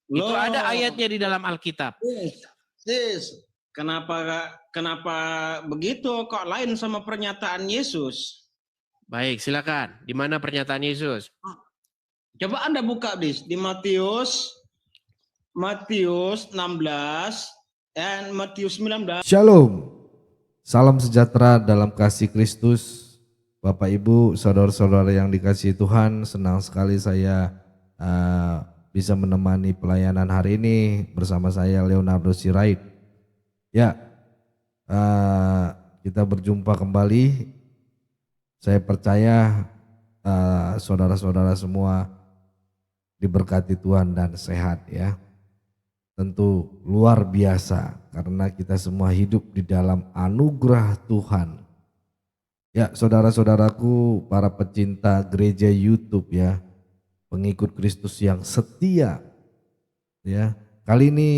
Itu ada Loh, ayatnya di dalam Alkitab. sis, kenapa begitu? Kok lain sama pernyataan Yesus? Baik, silakan. Di mana pernyataan Yesus? Coba Anda buka di Matius 16 dan Matius 19. Shalom, salam sejahtera dalam kasih Kristus. Bapak Ibu, saudara-saudara yang dikasihi Tuhan, senang sekali saya bisa menemani pelayanan hari ini bersama saya Leonardo Sirait. Ya, kita berjumpa kembali. Saya percaya saudara-saudara semua diberkati Tuhan dan sehat ya. Tentu luar biasa karena kita semua hidup di dalam anugerah Tuhan. Ya, saudara-saudaraku, para pecinta gereja YouTube ya, pengikut Kristus yang setia ya. Kali ini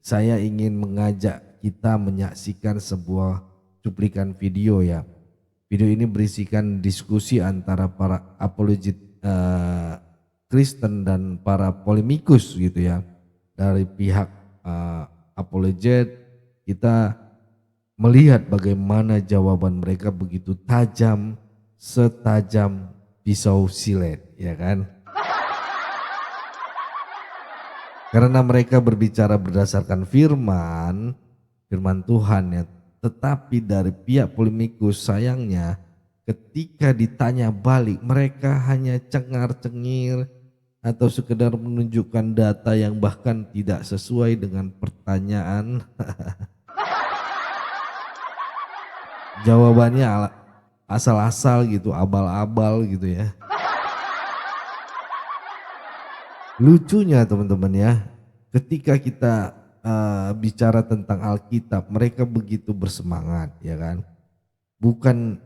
saya ingin mengajak kita menyaksikan sebuah cuplikan video ya. Video ini berisikan diskusi antara para apologet Kristen dan para polemikus gitu ya. Dari pihak apologet kita melihat bagaimana jawaban mereka begitu tajam, setajam pisau silet, ya kan? Karena mereka berbicara berdasarkan firman Tuhan ya. Tetapi dari pihak polemikus sayangnya ketika ditanya balik mereka hanya cengar-cengir atau sekedar menunjukkan data yang bahkan tidak sesuai dengan pertanyaan. Jawabannya asal-asal gitu, abal-abal gitu ya. Lucunya teman-teman ya, ketika kita bicara tentang Alkitab, mereka begitu bersemangat ya kan. Bukan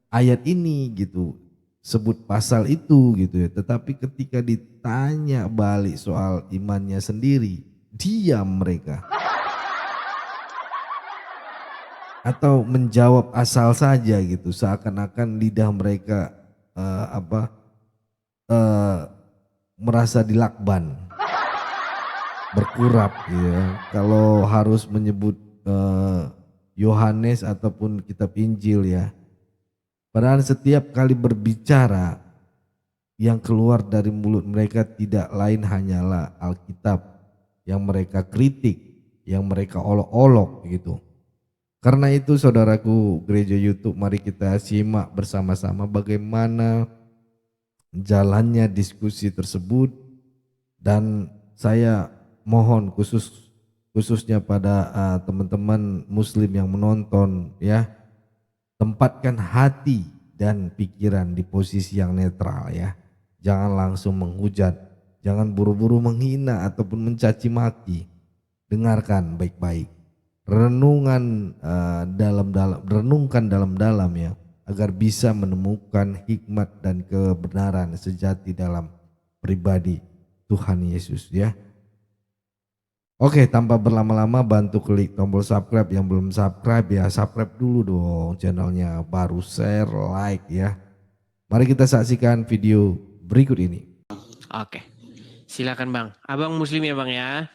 ayat ini gitu, sebut pasal itu gitu ya, tetapi ketika ditanya balik soal imannya sendiri, diam mereka. Atau menjawab asal saja gitu, seakan-akan lidah mereka merasa dilakban, berkurap ya. Kalau harus menyebut Yohanes ataupun kitab Injil ya. Padahal setiap kali berbicara yang keluar dari mulut mereka tidak lain hanyalah Alkitab yang mereka kritik, yang mereka olok-olok gitu. Karena itu saudaraku gereja YouTube, mari kita simak bersama-sama bagaimana jalannya diskusi tersebut. Dan saya mohon khususnya pada teman-teman muslim yang menonton ya, tempatkan hati dan pikiran di posisi yang netral ya. Jangan langsung menghujat, jangan buru-buru menghina ataupun mencaci maki. Dengarkan baik-baik. Renungkan dalam-dalam ya, agar bisa menemukan hikmat dan kebenaran sejati dalam pribadi Tuhan Yesus ya. Oke, tanpa berlama-lama bantu klik tombol subscribe, yang belum subscribe ya subscribe dulu dong channelnya, baru share, like ya. Mari kita saksikan video berikut ini. Oke, silakan Bang. Abang Muslim ya Bang ya?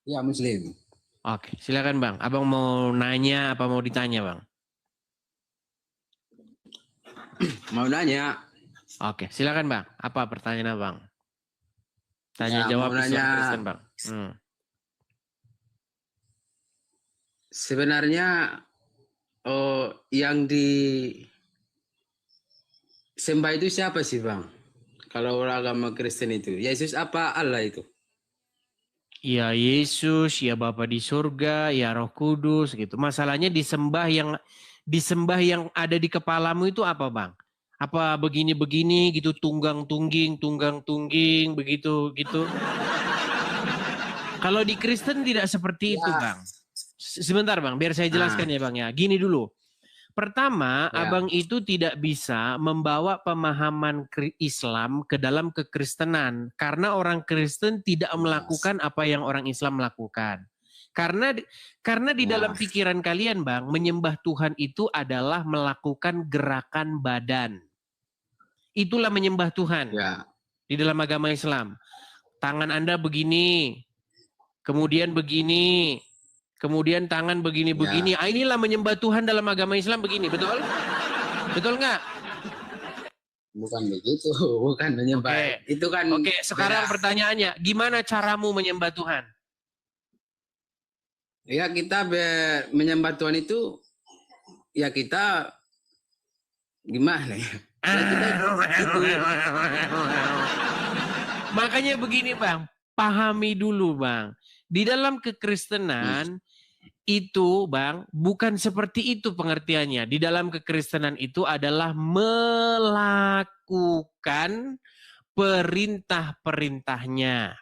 Ya, Muslim. Oke, silakan Bang. Abang mau nanya apa mau ditanya Bang? Mau nanya. Oke, silakan Bang. Apa pertanyaan Abang? Tanya Ya, jawab mau Islam nanya. Kristen Bang. Sebenarnya yang disembah itu siapa sih Bang? Kalau orang agama Kristen itu, Yesus apa Allah itu? Ya Yesus, ya Bapa di surga, ya Roh Kudus gitu. Masalahnya disembah yang ada di kepalamu itu apa Bang? Apa begini-begini gitu, tunggang-tungging begitu gitu. Kalau di Kristen tidak seperti itu Bang. Sebentar Bang, biar saya jelaskan ya Bang ya. Gini dulu. Pertama, Abang itu tidak bisa membawa pemahaman Islam ke dalam kekristenan. Karena orang Kristen tidak melakukan apa yang orang Islam lakukan. Karena di dalam pikiran kalian Bang, menyembah Tuhan itu adalah melakukan gerakan badan. Itulah menyembah Tuhan di dalam agama Islam. tangan Anda begini, kemudian begini, kemudian tangan begini-begini. Ya. Inilah menyembah Tuhan dalam agama Islam begini, betul? Betul nggak? Bukan begitu, bukan menyembah. Oke. Itu kan Oke, sekarang beda. pertanyaannya, gimana caramu menyembah Tuhan? Ya kita menyembah Tuhan itu, ya kita gimana ya? Ya kita itu. Makanya begini Bang, pahami dulu Bang. Di dalam kekristenan itu Bang, bukan seperti itu pengertiannya. Di dalam kekristenan itu adalah melakukan perintah-perintahnya.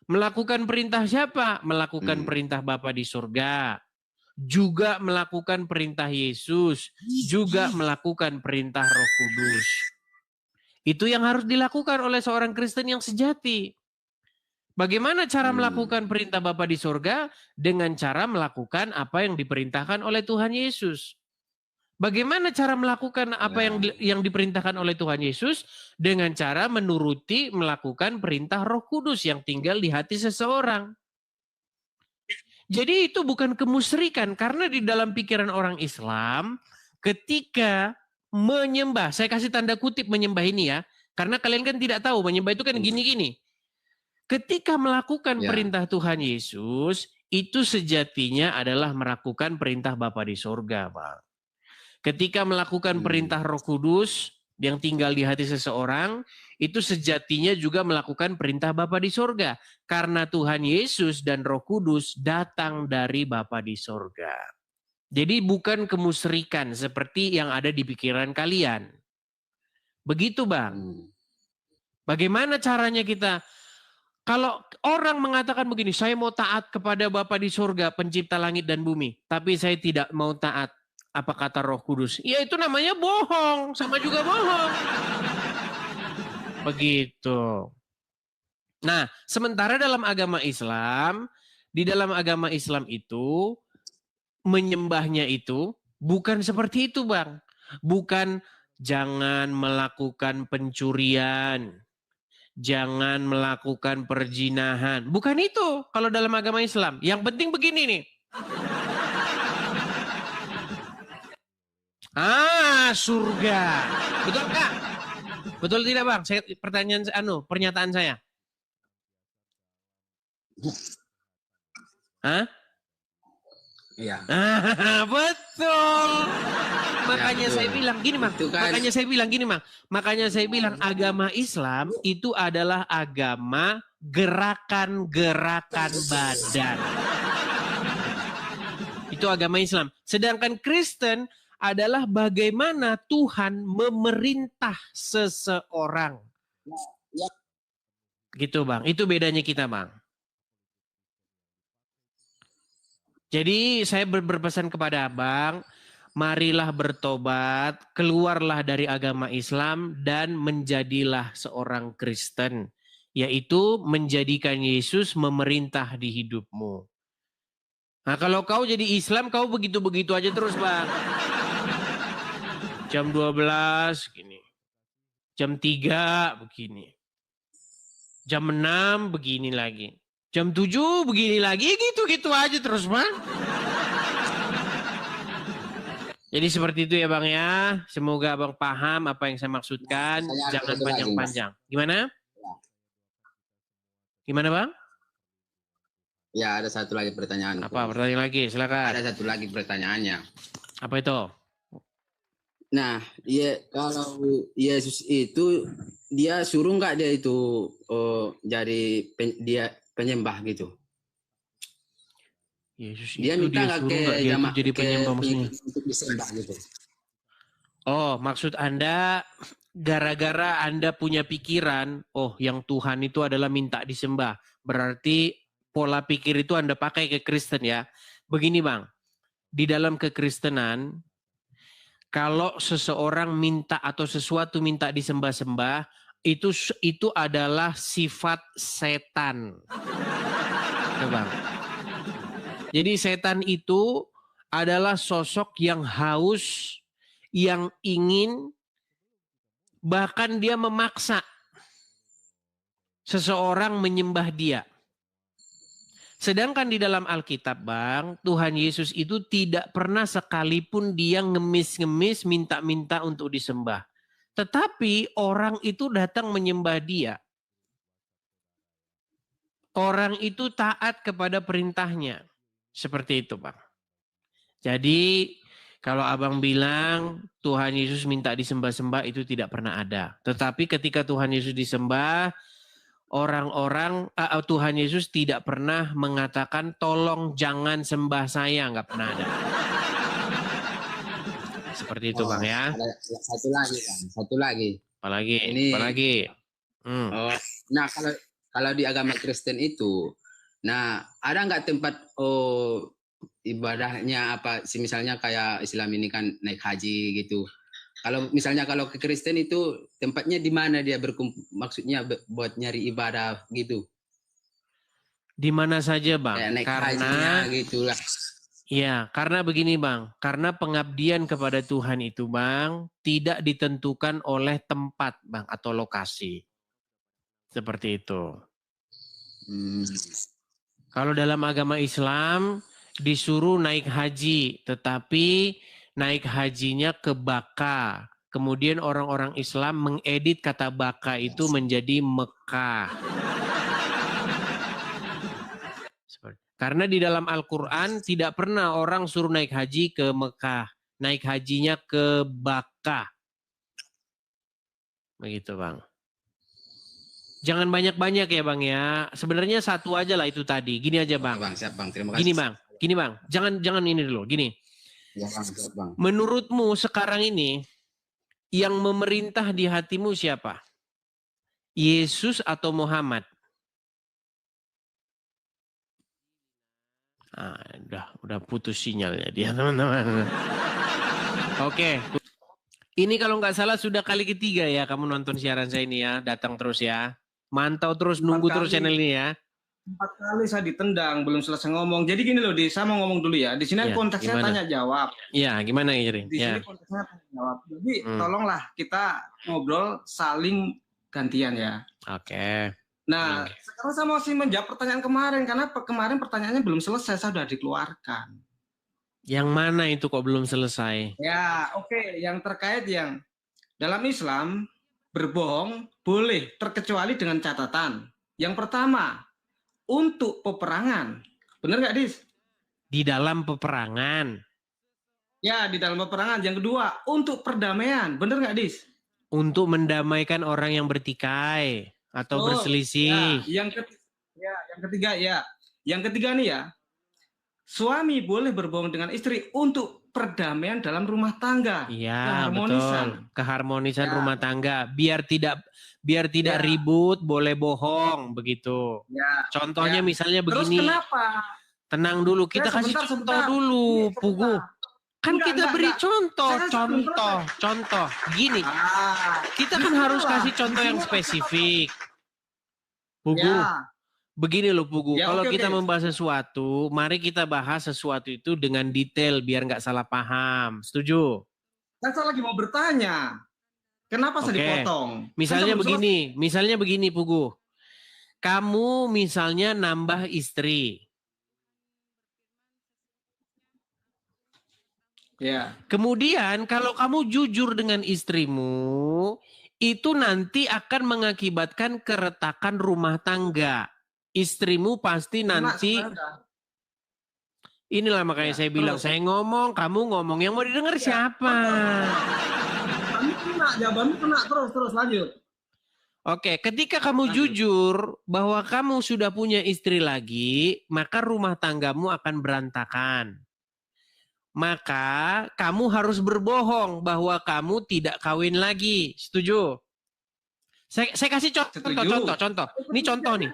Melakukan perintah siapa? Melakukan perintah Bapa di surga. Juga melakukan perintah Yesus. Juga melakukan perintah Roh Kudus. Itu yang harus dilakukan oleh seorang Kristen yang sejati. Bagaimana cara melakukan perintah Bapa di surga? Dengan cara melakukan apa yang diperintahkan oleh Tuhan Yesus. Bagaimana cara melakukan apa yang diperintahkan oleh Tuhan Yesus? Dengan cara menuruti melakukan perintah Roh Kudus yang tinggal di hati seseorang. Jadi itu bukan kemusyrikan, karena di dalam pikiran orang Islam ketika menyembah, saya kasih tanda kutip menyembah ini ya, karena kalian kan tidak tahu menyembah itu kan gini-gini. Ketika melakukan perintah Tuhan Yesus, itu sejatinya adalah melakukan perintah Bapa di surga, Bang. Ketika melakukan perintah Roh Kudus yang tinggal di hati seseorang, itu sejatinya juga melakukan perintah Bapa di surga. Karena Tuhan Yesus dan Roh Kudus datang dari Bapa di surga. Jadi bukan kemusyrikan seperti yang ada di pikiran kalian. Begitu Bang. Bagaimana caranya kita? Kalau orang mengatakan begini, saya mau taat kepada Bapa di surga, pencipta langit dan bumi. Tapi saya tidak mau taat. Apa kata Roh Kudus? Ya itu namanya bohong, sama juga bohong. Begitu. Nah, sementara dalam agama Islam, di dalam agama Islam itu, menyembahnya itu bukan seperti itu Bang. Bukan jangan melakukan pencurian, jangan melakukan perzinahan. Bukan itu kalau dalam agama Islam. Yang penting begini nih. Surga. Betul Kak? Betul tidak Bang? Saya pernyataan saya. Iya. Betul. Makanya betul. saya bilang gini, Bang. Makanya saya bilang agama Islam itu adalah agama gerakan-gerakan badan. Itu agama Islam. Sedangkan Kristen adalah bagaimana Tuhan memerintah seseorang. Gitu Bang. Itu bedanya kita Bang. Jadi saya berpesan kepada Abang, marilah bertobat, keluarlah dari agama Islam dan menjadilah seorang Kristen. Yaitu menjadikan Yesus memerintah di hidupmu. Nah kalau kau jadi Islam, kau begitu-begitu aja terus Bang. Jam 12 gini. Jam 3 begini. Jam 6 begini lagi. Jam 7 begini lagi. Gitu-gitu aja terus Bang. Jadi seperti itu ya Bang ya. Semoga Abang paham apa yang saya maksudkan. Jangan panjang-panjang. Gimana? Gimana Bang? Ya ada satu lagi pertanyaan. Apa pertanyaan lagi? Silakan. Ada satu lagi pertanyaannya. Apa itu? Nah, ya kalau Yesus itu dia suruh nggak dia itu jadi dia penyembah gitu? Yesus dia itu minta dia suruh nggak dia itu jadi penyembah maksudnya? Untuk disembah gitu. Oh, maksud Anda gara-gara Anda punya pikiran, oh yang Tuhan itu adalah minta disembah. Berarti pola pikir itu Anda pakai ke Kristen ya. Begini Bang, di dalam kekristenan, kalau seseorang minta atau sesuatu minta disembah-sembah, itu adalah sifat setan. Ya, Bang. Jadi setan itu adalah sosok yang haus, yang ingin, bahkan dia memaksa seseorang menyembah dia. Sedangkan di dalam Alkitab, Bang, Tuhan Yesus itu tidak pernah sekalipun dia ngemis-ngemis minta-minta untuk disembah. Tetapi orang itu datang menyembah dia. Orang itu taat kepada perintahnya. Seperti itu, Bang. Jadi kalau abang bilang Tuhan Yesus minta disembah-sembah itu tidak pernah ada. Tetapi ketika Tuhan Yesus disembah, Tuhan Yesus tidak pernah mengatakan tolong jangan sembah saya, nggak pernah ada. Seperti itu Bang ya. Satu lagi Bang, satu lagi. Apalagi? Oh, nah kalau di agama Kristen itu, nah ada nggak tempat ibadahnya apa? Misalnya kayak Islam ini kan naik haji gitu. Kalau misalnya kalau ke Kristen itu tempatnya di mana dia berkumpul? Maksudnya buat nyari ibadah gitu. Di mana saja Bang? Kayak naik Karena gitulah. Ya, karena begini Bang. Karena pengabdian kepada Tuhan itu Bang tidak ditentukan oleh tempat Bang atau lokasi. Seperti itu. Kalau dalam agama Islam disuruh naik haji, tetapi naik hajinya ke Baka. Kemudian orang-orang Islam mengedit kata Baka itu menjadi Mekah. Karena di dalam Al-Quran tidak pernah orang suruh naik haji ke Mekah. Naik hajinya ke Baka. Begitu Bang. Jangan banyak-banyak ya Bang ya. Sebenarnya satu aja lah itu tadi. Gini aja Bang. Bang, siap Bang. Terima kasih. Gini Bang. Jangan ini dulu. Gini. Ya, Bang, siap, Bang. Menurutmu sekarang ini yang memerintah di hatimu siapa? Yesus atau Muhammad? Udah putus sinyalnya dia teman-teman. Oke. Ini kalau nggak salah sudah kali ketiga ya kamu nonton siaran saya ini ya. Datang terus ya. Mantau terus, nunggu terus channel ini ya. 4 kali saya ditendang, belum selesai ngomong. Jadi gini loh, saya mau ngomong dulu ya. Di sini Ya, konteksnya gimana? tanya jawab. Iya, gimana ya, Jering? Di sini konteksnya tanya jawab. Jadi tolonglah kita ngobrol saling gantian ya. Oke. Nah, sekarang saya masih menjawab pertanyaan kemarin karena kemarin pertanyaannya belum selesai, saya sudah dikeluarkan. Yang mana itu kok belum selesai? Ya, oke. Yang terkait yang dalam Islam berbohong boleh terkecuali dengan catatan. Yang pertama, untuk peperangan. Benar nggak, Dis? Di dalam peperangan. Ya, di dalam peperangan. Yang kedua, untuk perdamaian. Benar nggak, Dis? Untuk mendamaikan orang yang bertikai atau berselisih. Ya, yang ketiga ya. Yang ketiga nih ya. Suami boleh berbohong dengan istri untuk perdamaian dalam rumah tangga. Iya, betul. Keharmonisan ya. Rumah tangga. Biar tidak ribut, boleh bohong begitu. Ya. Contohnya misalnya Terus begini. kenapa? Tenang dulu, kita kasih contoh dulu, Pugu. Kan kita beri contoh. Gini, kita kan harus kasih contoh yang spesifik. Pugu, begini loh Pugu, kalau kita membahas sesuatu, mari kita bahas sesuatu itu dengan detail biar nggak salah paham. Setuju? Saya lagi mau bertanya. Kenapa saya dipotong? Misalnya begini Pugu. Kamu misalnya nambah istri. Ya. Kemudian kalau kamu jujur dengan istrimu, itu nanti akan mengakibatkan keretakan rumah tangga. Istrimu pasti nanti... Inilah makanya saya bilang, saya ngomong, kamu ngomong. Yang mau didengar siapa? Jawabanmu kena, terus lanjut. Oke, ketika kamu jujur bahwa kamu sudah punya istri lagi, maka rumah tanggamu akan berantakan. Maka kamu harus berbohong bahwa kamu tidak kawin lagi. Setuju? Saya kasih contoh. Ini contoh nih.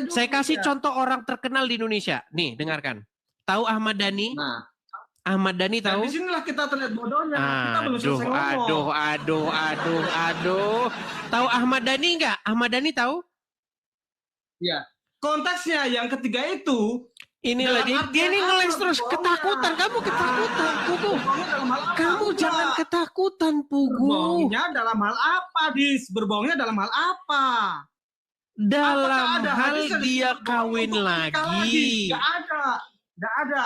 Saya kasih contoh orang terkenal di Indonesia. Nih, dengarkan. Tahu Ahmad Dhani? Nah, Ahmad Dhani tahu? Di sinilah kita terlihat bodohnya. Kita belum selesai ngomong. Aduh. Tahu Ahmad Dhani enggak? Ahmad Dhani tahu? Ya. Konteksnya yang ketiga itu inilah dia ini ngeles terus ketakutan. Kamu ketakutan, Pugu. Kamu jangan ketakutan, Pugu. Berbohongnya dalam hal apa, Dis? Berbohongnya dalam hal apa? dalam ada hal hadisnya dia disebut kawin untuk menikah lagi. Nggak ada.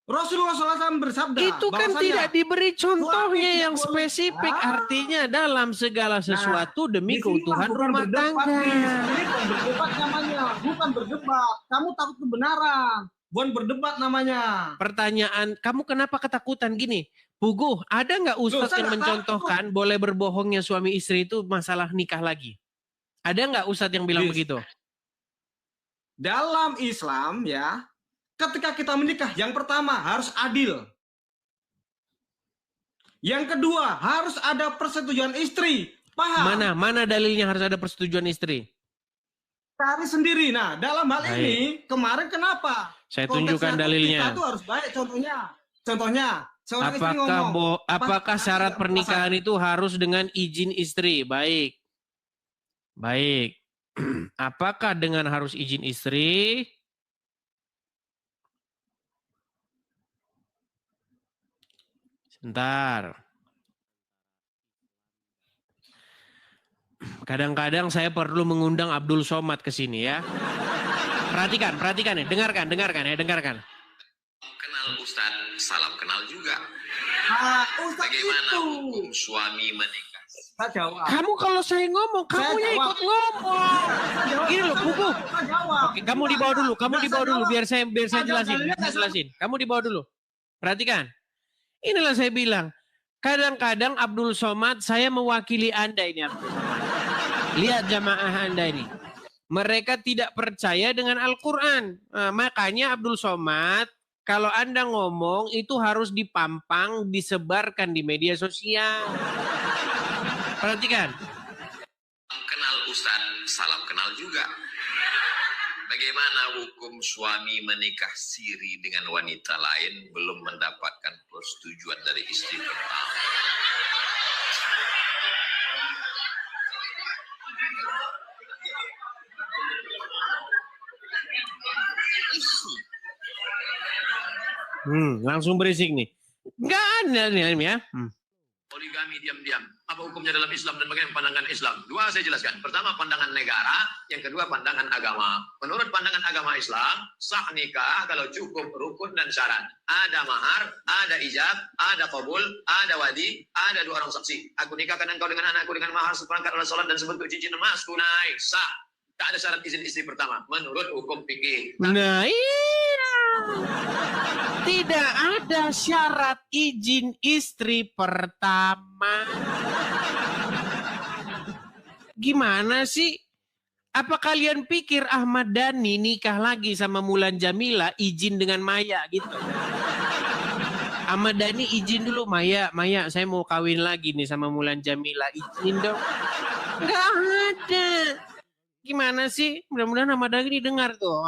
Rasulullah SAW bersabda. Itu kan bahwasanya tidak diberi contohnya suami yang tidak boleh- spesifik. Artinya dalam segala sesuatu demi di sini keutuhan bukan rumah berdebat, tangga. Dis. Ini bukan berdebat namanya, bukan berdebat. Kamu takut kebenaran, bukan berdebat namanya. Pertanyaan, kamu kenapa ketakutan gini? Puguh, ada nggak ustadz saya yang nggak mencontohkan boleh berbohongnya suami istri itu masalah nikah lagi? Ada nggak ustadz yang bilang Dis. begitu? Dalam Islam ya, ketika kita menikah, yang pertama harus adil. Yang kedua, harus ada persetujuan istri. Paham? Mana dalilnya harus ada persetujuan istri? Cari sendiri. Nah, dalam hal Baik. ini, kemarin kenapa? Saya Konteksnya tunjukkan tuh dalilnya. Kita tuh harus baik contohnya. Seorang istri ngomong. Apakah syarat pernikahan itu harus dengan izin istri? Baik. Apakah dengan harus izin istri? Sebentar. Kadang-kadang saya perlu mengundang Abdul Somad ke sini ya. Perhatikan ya, dengarkan ya. Kenal Ustadz, salam kenal juga. Ustaz Bagaimana itu. hukum suami menikah? Saya jawab. Kamu kalau saya ngomong, kamunya jawab. ikut ngomong. Gini loh, Pugu. Saya jawab. Oke, kamu di bawah dulu, biar saya jelasin. Kamu di bawah dulu. Perhatikan. Inilah saya bilang, kadang-kadang Abdul Somad saya mewakili Anda ini. Abdul Somad. Lihat jamaah Anda ini. Mereka tidak percaya dengan Al-Quran. Nah, makanya Abdul Somad, kalau Anda ngomong itu harus dipampang, disebarkan di media sosial. Perhatikan. Kenal Ustadz, salam kenal juga. Bagaimana hukum suami menikah siri dengan wanita lain belum mendapatkan persetujuan dari istri pertama? Langsung berisik nih. Enggak ada nih ya. Poligami diam-diam. Apa hukumnya dalam Islam dan bagaimana pandangan Islam? Dua saya jelaskan. Pertama pandangan negara, yang kedua pandangan agama. Menurut pandangan agama Islam, sah nikah kalau cukup rukun dan syarat. Ada mahar, ada ijab, ada qabul, ada wadi, ada dua orang saksi. Aku nikahkan engkau dengan anakku dengan mahar seperangkat alat salat dan sebentuk cincin emas tunai. Sah. Tak ada syarat izin istri pertama. Menurut hukum fikih. Nah iya. Tidak ada syarat izin istri pertama. Gimana sih? Apa kalian pikir Ahmad Dhani nikah lagi sama Mulan Jamila izin dengan Maya gitu? Ahmad Dhani izin dulu, Maya saya mau kawin lagi nih sama Mulan Jamila, izin dong. Nggak ada. Gimana sih? Mudah-mudahan Ahmad Dhani dengar tuh.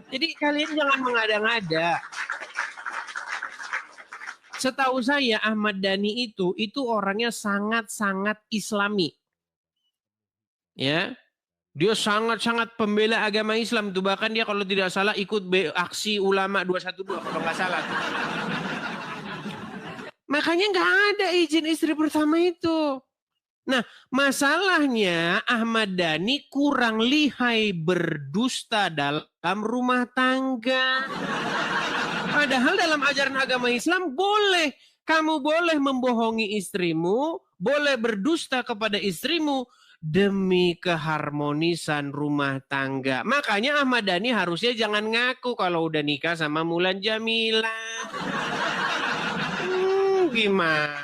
Jadi kalian jangan mengada-ngada. Setahu saya Ahmad Dhani itu orangnya sangat-sangat Islami. Ya. Dia sangat-sangat pembela agama Islam tuh, bahkan dia kalau tidak salah ikut aksi ulama 212 kalau nggak salah. Makanya nggak ada izin istri pertama itu. Nah, masalahnya Ahmad Dhani kurang lihai berdusta dalam rumah tangga. Padahal dalam ajaran agama Islam boleh. Kamu boleh membohongi istrimu, boleh berdusta kepada istrimu demi keharmonisan rumah tangga. Makanya Ahmad Dhani harusnya jangan ngaku kalau udah nikah sama Mulan Jamila. Gimana?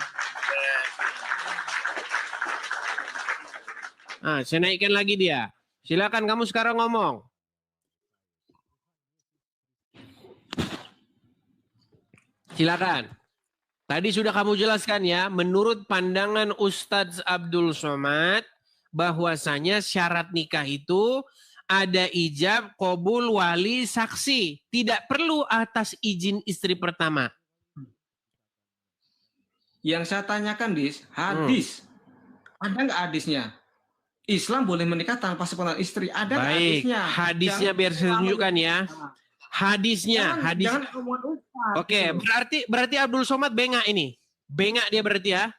Saya naikkan lagi dia. Silakan kamu sekarang ngomong. Silakan. Tadi sudah kamu jelaskan ya, menurut pandangan Ustadz Abdul Somad, bahwasanya syarat nikah itu ada ijab, qabul, wali, saksi. Tidak perlu atas izin istri pertama. Yang saya tanyakan, hadis. Ada nggak hadisnya? Islam boleh menikah tanpa sepengetahuan istri. Ada nggak hadisnya? Hadisnya biar saya tunjukkan ya. Hadisnya, Jangan omongan Ustaz. Oke, berarti Abdul Somad bengak ini. Bengak dia berarti ya.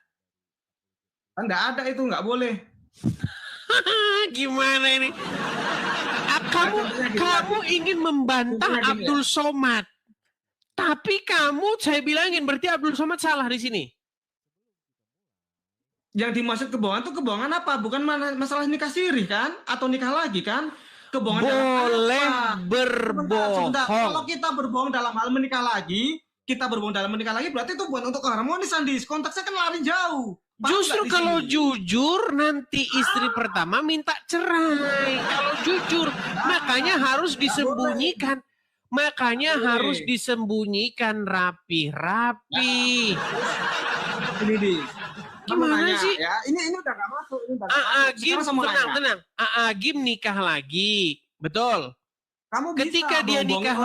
Nggak ada itu, nggak boleh. Gimana ini? Kamu ingin membantah Abdul Somad. Tapi saya bilangin berarti Abdul Somad salah di sini. Yang dimaksud kebohongan itu kebohongan apa? Bukan masalah nikah siri kan? Atau nikah lagi kan? Kebohongan boleh berbohong. Kalau kita berbohong dalam hal menikah lagi, berarti itu bukan untuk harmonis, Andis. Konteksnya kan lari jauh. Justru kalau jujur nanti istri pertama minta cerai. Kalau jujur, makanya harus disembunyikan. Makanya harus disembunyikan rapi-rapi. Ini di. Gimana sih? Ya, ini udah gak masuk. Agim tenang. Agim nikah lagi, betul. Kamu ketika dia nikah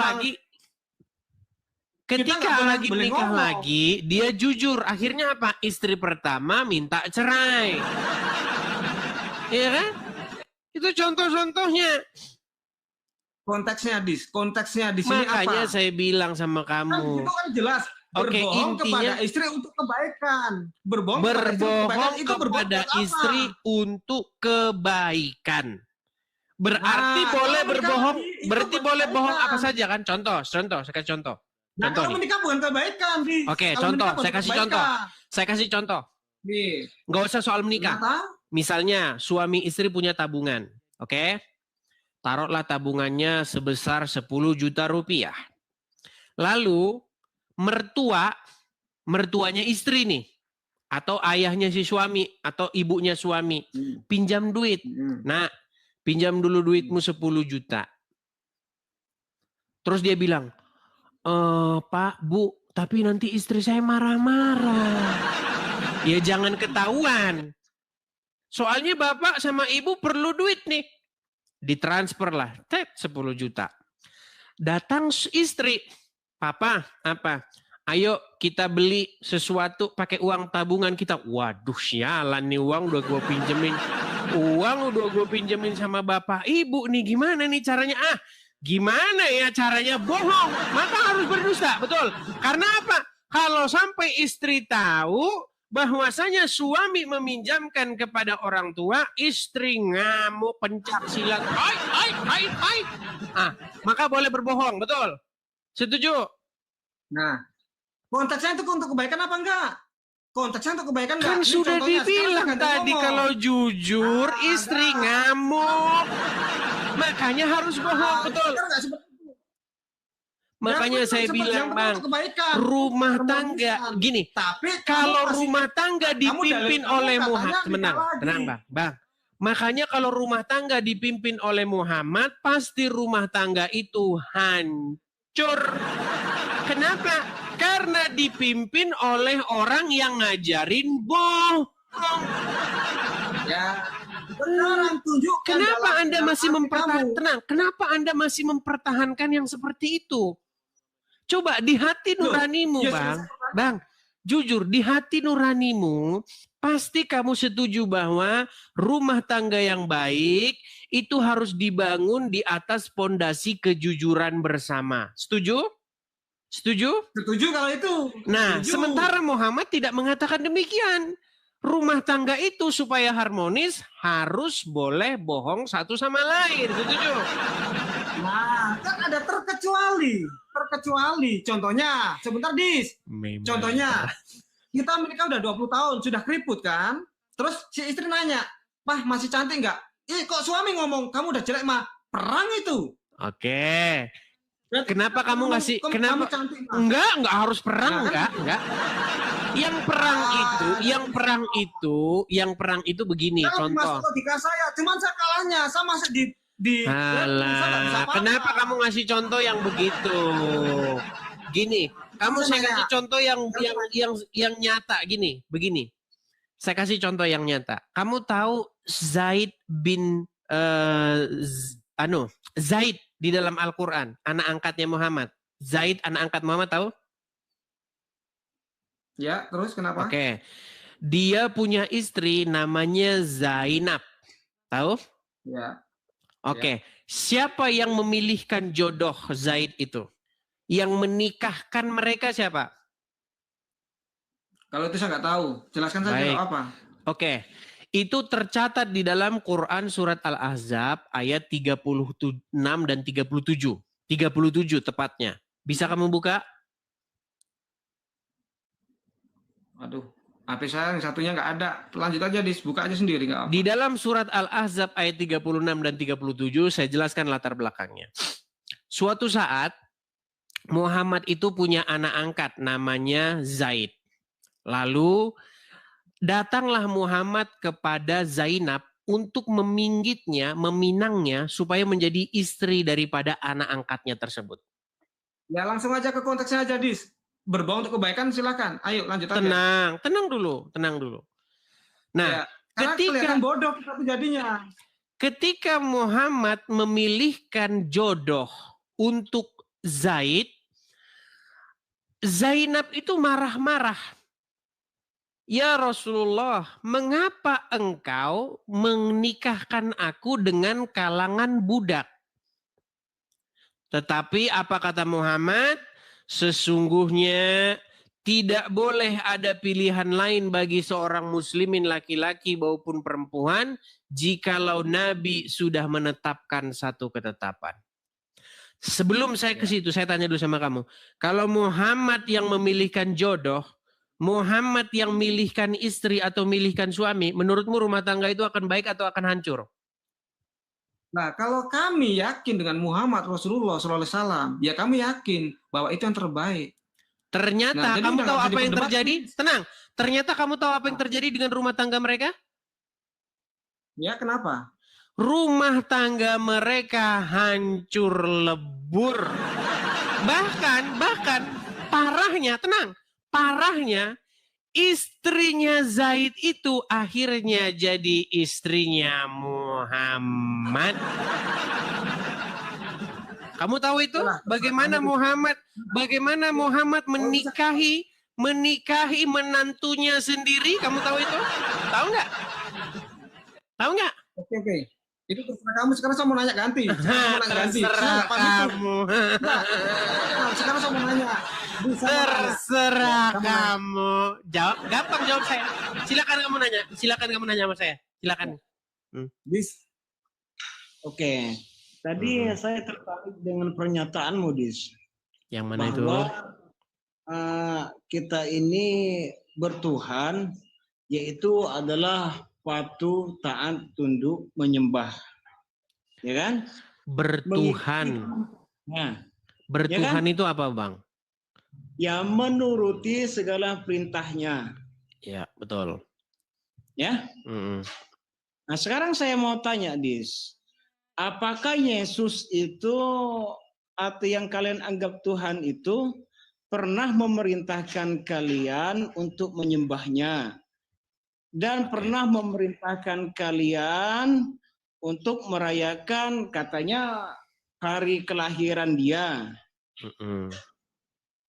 lagi, dia jujur. Akhirnya apa? Istri pertama minta cerai. Iya kan? Itu contoh-contohnya. Konteksnya di sini apa? Makanya saya bilang sama kamu. Kan itu kan jelas. Berbohong kepada istri untuk kebaikan. Berbohong kepada istri untuk kebaikan. Berarti boleh berbohong. Berarti boleh bohong apa saja kan? Contoh. Saya kasih contoh. Nah, kalau menikah bukan kebaikan. Oke, contoh. Saya kasih contoh. Nggak usah soal menikah. Misalnya suami istri punya tabungan. Oke. Taruhlah tabungannya sebesar 10 juta rupiah. Lalu mertuanya istri nih, atau ayahnya si suami, atau ibunya suami, pinjam duit. Nah, pinjam dulu duitmu 10 juta. Terus dia bilang, Pak, Bu, tapi nanti istri saya marah-marah. Ya jangan ketahuan. Soalnya bapak sama ibu perlu duit nih. Ditransfer lah, 10 juta. Datang istri, Papa, apa? Ayo kita beli sesuatu pakai uang tabungan kita. Waduh, sialan nih uang udah gue pinjemin sama bapak ibu nih. Gimana nih caranya? Gimana ya caranya bohong? Maka harus berdusta, betul. Karena apa? Kalau sampai istri tahu bahwasanya suami meminjamkan kepada orang tua, istri ngamuk, pencak silat. Hai. Maka boleh berbohong, betul. Setuju? Nah, konteksnya itu untuk kebaikan apa enggak? Konteksnya untuk kebaikan enggak? Kan sudah dibilang tadi kalau jujur istri ngamuk. Makanya harus bohong, betul. Makanya saya bilang, Bang, rumah tangga gini. Tapi kalau rumah tangga dipimpin oleh Muhammad, tenang, Bang. Makanya kalau rumah tangga dipimpin oleh Muhammad, pasti rumah tangga itu hancur. Kenapa? Karena dipimpin oleh orang yang ngajarin bohong. Ya, beneran tunjukkan. Kenapa Anda masih Kenapa Anda masih mempertahankan yang seperti itu? Coba di hati nuranimu, Bang. Jujur, di hati nuranimu, pasti kamu setuju bahwa rumah tangga yang baik itu harus dibangun di atas pondasi kejujuran bersama. Setuju? Setuju? Setuju kalau itu. Nah, setuju. Sementara Muhammad tidak mengatakan demikian. Rumah tangga itu supaya harmonis harus boleh bohong satu sama lain. Setuju? Nah, kan ada terkecuali. Contohnya, sebentar Dis. Contohnya, kita menikah udah 20 tahun, sudah keriput kan? Terus si istri nanya, "Pah, masih cantik nggak?" Kok suami ngomong, "Kamu udah jelek, mah." Perang itu. Oke. Kenapa kamu ngasih? Kenapa? Cantik, enggak harus perang, enggak. Yang perang itu begini, contoh. Logika saya, cuman saya kalahnya sama kenapa kamu ngasih contoh yang begitu? Gini, saya kasih contoh yang nyata gini, begini. Saya kasih contoh yang nyata. Kamu tahu Zaid bin Zaid di dalam Al-Quran, anak angkatnya Muhammad. Zaid anak angkat Muhammad, tahu? Ya, terus kenapa? Oke. Dia punya istri namanya Zainab. Tahu? Ya. Oke. Siapa yang memilihkan jodoh Zaid itu? Yang menikahkan mereka siapa? Kalau itu saya nggak tahu. Jelaskan saja apa. Oke. Itu tercatat di dalam Quran surat Al-Ahzab ayat 36 dan 37. 37 tepatnya. Bisa kamu buka? Aduh, HP saya yang satunya nggak ada. Lanjut aja, buka aja sendiri nggak apa. Di dalam surat Al-Ahzab ayat 36 dan 37 saya jelaskan latar belakangnya. Suatu saat Muhammad itu punya anak angkat namanya Zaid. Lalu datanglah Muhammad kepada Zainab untuk meminangnya supaya menjadi istri daripada anak angkatnya tersebut. Ya langsung aja ke konteksnya aja, Dis. Berbohong untuk kebaikan silakan. Ayo lanjut aja. Tenang dulu. Nah, ya, kelihatan bodoh kita tuh jadinya. Ketika Muhammad memilihkan jodoh untuk Zaid, Zainab itu marah-marah. Ya Rasulullah, mengapa engkau menikahkan aku dengan kalangan budak? Tetapi apa kata Muhammad? Sesungguhnya tidak boleh ada pilihan lain bagi seorang muslimin laki-laki maupun perempuan jikalau Nabi sudah menetapkan satu ketetapan. Sebelum saya ke situ, saya tanya dulu sama kamu. Kalau Muhammad yang memilihkan jodoh, Muhammad yang milihkan istri atau milihkan suami, menurutmu rumah tangga itu akan baik atau akan hancur? Nah, kalau kami yakin dengan Muhammad Rasulullah SAW, ya kami yakin bahwa itu yang terbaik. Ternyata kamu tahu apa yang terjadi? Tenang. Ternyata kamu tahu apa yang terjadi dengan rumah tangga mereka? Ya, kenapa? Rumah tangga mereka hancur lebur. Bahkan parahnya istrinya Zaid itu akhirnya jadi istrinya Muhammad. Kamu tahu itu? Bagaimana Muhammad menikahi menantunya sendiri? Kamu tahu itu? Tahu nggak? Oke. Itu terserah kamu. Sekarang saya mau nanya ganti. Terserah kamu. Sekarang saya mau nanya. Terserah kamu. Gampang jawab saya. Silakan kamu nanya sama saya. Silakan. Oke. Tadi saya tertarik dengan pernyataanmu, Dis. Yang mana itu? Bahwa kita ini bertuhan, yaitu adalah patuh, taat, tunduk, menyembah. Ya kan? Bertuhan. Nah, bertuhan ya kan? Itu apa, Bang? Ya, menuruti segala perintahnya. Ya, betul. Ya? Nah, sekarang saya mau tanya, Dis. Apakah Yesus itu atau yang kalian anggap Tuhan itu pernah memerintahkan kalian untuk menyembahnya? Dan pernah memerintahkan kalian untuk merayakan katanya hari kelahiran dia?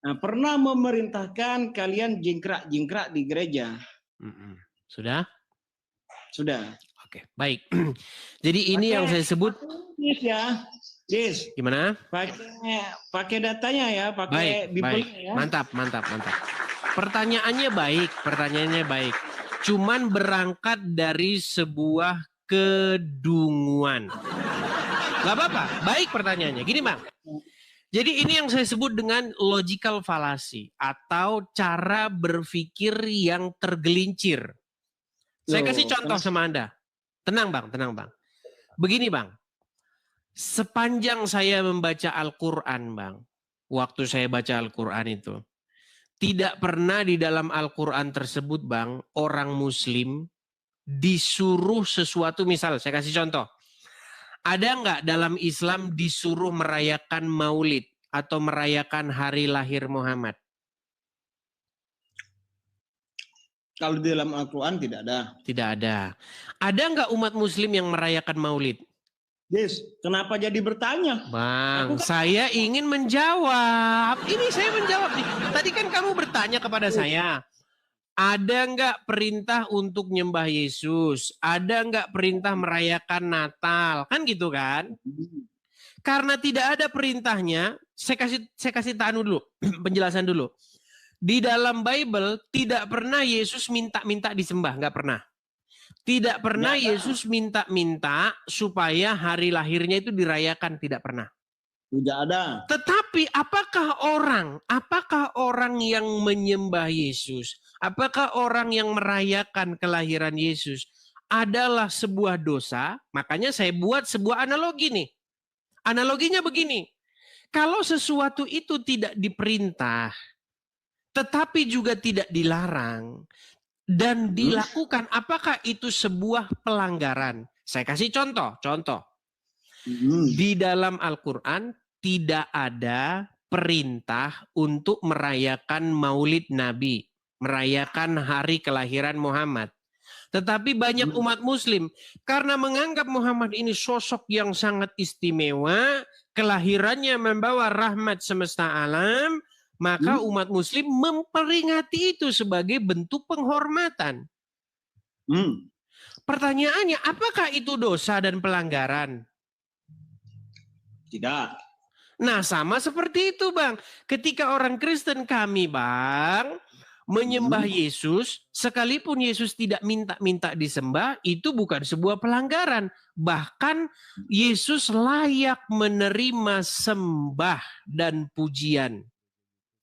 Nah, pernah memerintahkan kalian jingkrak-jingkrak di gereja? Sudah? Sudah. Oke, baik. Jadi ini yang saya sebut. Dis. Gimana? Pakai datanya ya, pakai baik. Ya. Mantap. Pertanyaannya baik. Cuman berangkat dari sebuah kedunguan. Gak apa-apa, baik pertanyaannya. Gini Bang, jadi ini yang saya sebut dengan logical fallacy atau cara berpikir yang tergelincir. Saya kasih contoh sama Anda. Tenang Bang. Begini Bang, sepanjang saya membaca Al-Quran Bang, waktu saya baca Al-Quran itu, tidak pernah di dalam Al-Quran tersebut Bang, orang Muslim disuruh sesuatu, misal saya kasih contoh. Ada nggak dalam Islam disuruh merayakan maulid atau merayakan hari lahir Muhammad? Kalau di dalam Al-Quran tidak ada. Tidak ada. Ada nggak umat Muslim yang merayakan maulid? Yes, kenapa jadi bertanya? Bang, saya ingin menjawab. Ini saya menjawab nih. Tadi kan kamu bertanya kepada saya. Ada nggak perintah untuk nyembah Yesus? Ada nggak perintah merayakan Natal? Kan gitu kan? Karena tidak ada perintahnya, saya kasih tahu dulu, penjelasan dulu. Di dalam Bible tidak pernah Yesus minta-minta disembah, nggak pernah. Tidak pernah Tidak ada. Yesus minta-minta supaya hari lahirnya itu dirayakan, tidak pernah. Tidak ada. Tetapi apakah orang yang menyembah Yesus, apakah orang yang merayakan kelahiran Yesus adalah sebuah dosa? Makanya saya buat sebuah analogi nih. Analoginya begini. Kalau sesuatu itu tidak diperintah, tetapi juga tidak dilarang, dan dilakukan, apakah itu sebuah pelanggaran? Saya kasih contoh. Di dalam Al-Quran tidak ada perintah untuk merayakan Maulid Nabi, merayakan hari kelahiran Muhammad. Tetapi banyak umat Muslim karena menganggap Muhammad ini sosok yang sangat istimewa, kelahirannya membawa rahmat semesta alam, maka umat Muslim memperingati itu sebagai bentuk penghormatan. Pertanyaannya, apakah itu dosa dan pelanggaran? Tidak. Nah, sama seperti itu, Bang. Ketika orang Kristen kami, Bang, menyembah Yesus, sekalipun Yesus tidak minta disembah, itu bukan sebuah pelanggaran. Bahkan Yesus layak menerima sembah dan pujian.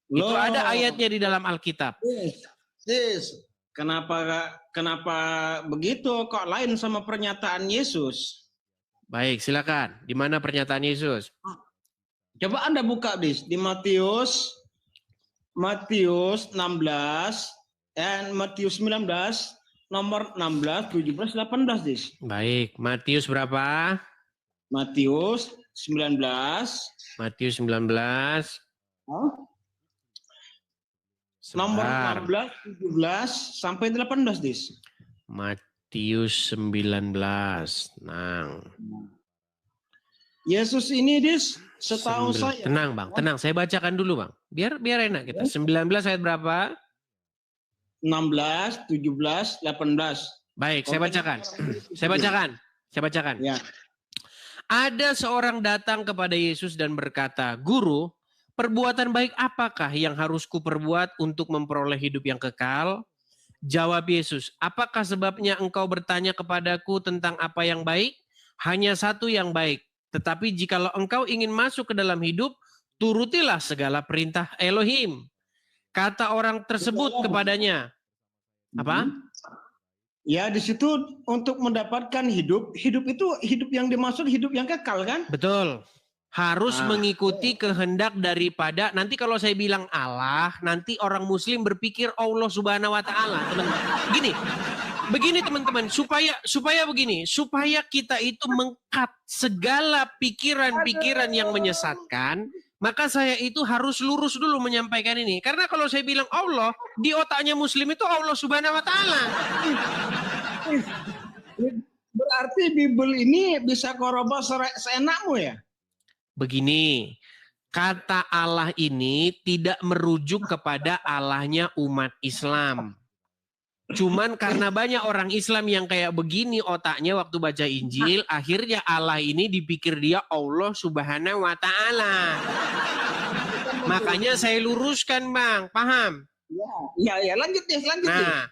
Itu ada ayatnya di dalam Alkitab. Kenapa begitu? Kok lain sama pernyataan Yesus? Baik, silakan. Di mana pernyataan Yesus? Coba Anda buka, Dis, di Matius 16 dan Matius 19 nomor 16, 17, 18, Dis. Baik, Matius berapa? Matius 19 Matius 19. nomor Sebentar. 16, 17 sampai 18, Dis. Matius 19. Tenang. Yesus ini, Dis, setahu saya. Tenang, Bang. Tenang, saya bacakan dulu, Bang. Biar enak kita. 19 ayat berapa? 16, 17, 18. Baik, saya bacakan. Saya bacakan. Ya. Ada seorang datang kepada Yesus dan berkata, "Guru, perbuatan baik apakah yang harus kuperbuat untuk memperoleh hidup yang kekal?" Jawab Yesus, "Apakah sebabnya engkau bertanya kepadaku tentang apa yang baik? Hanya satu yang baik. Tetapi jikalau engkau ingin masuk ke dalam hidup, turutilah segala perintah Elohim." Kata orang tersebut kepadanya, apa? Ya, di situ untuk mendapatkan hidup itu hidup yang dimaksud hidup yang kekal, kan? Betul. Harus mengikuti kehendak daripada, nanti kalau saya bilang Allah, nanti orang Muslim berpikir Allah Subhanahu wa taala, teman-teman. Begini teman-teman, supaya begini, supaya kita itu mengkat segala pikiran-pikiran yang menyesatkan, maka saya itu harus lurus dulu menyampaikan ini. Karena kalau saya bilang Allah, di otaknya Muslim itu Allah Subhanahu wa taala. Berarti Bible ini bisa korobah seenakmu ya? Begini, kata Allah ini tidak merujuk kepada Allahnya umat Islam. Cuman karena banyak orang Islam yang kayak begini otaknya waktu baca Injil, akhirnya Allah ini dipikir dia Allah Subhanahu wa taala. Makanya saya luruskan, Bang. Paham? Ya, lanjut deh. Nah,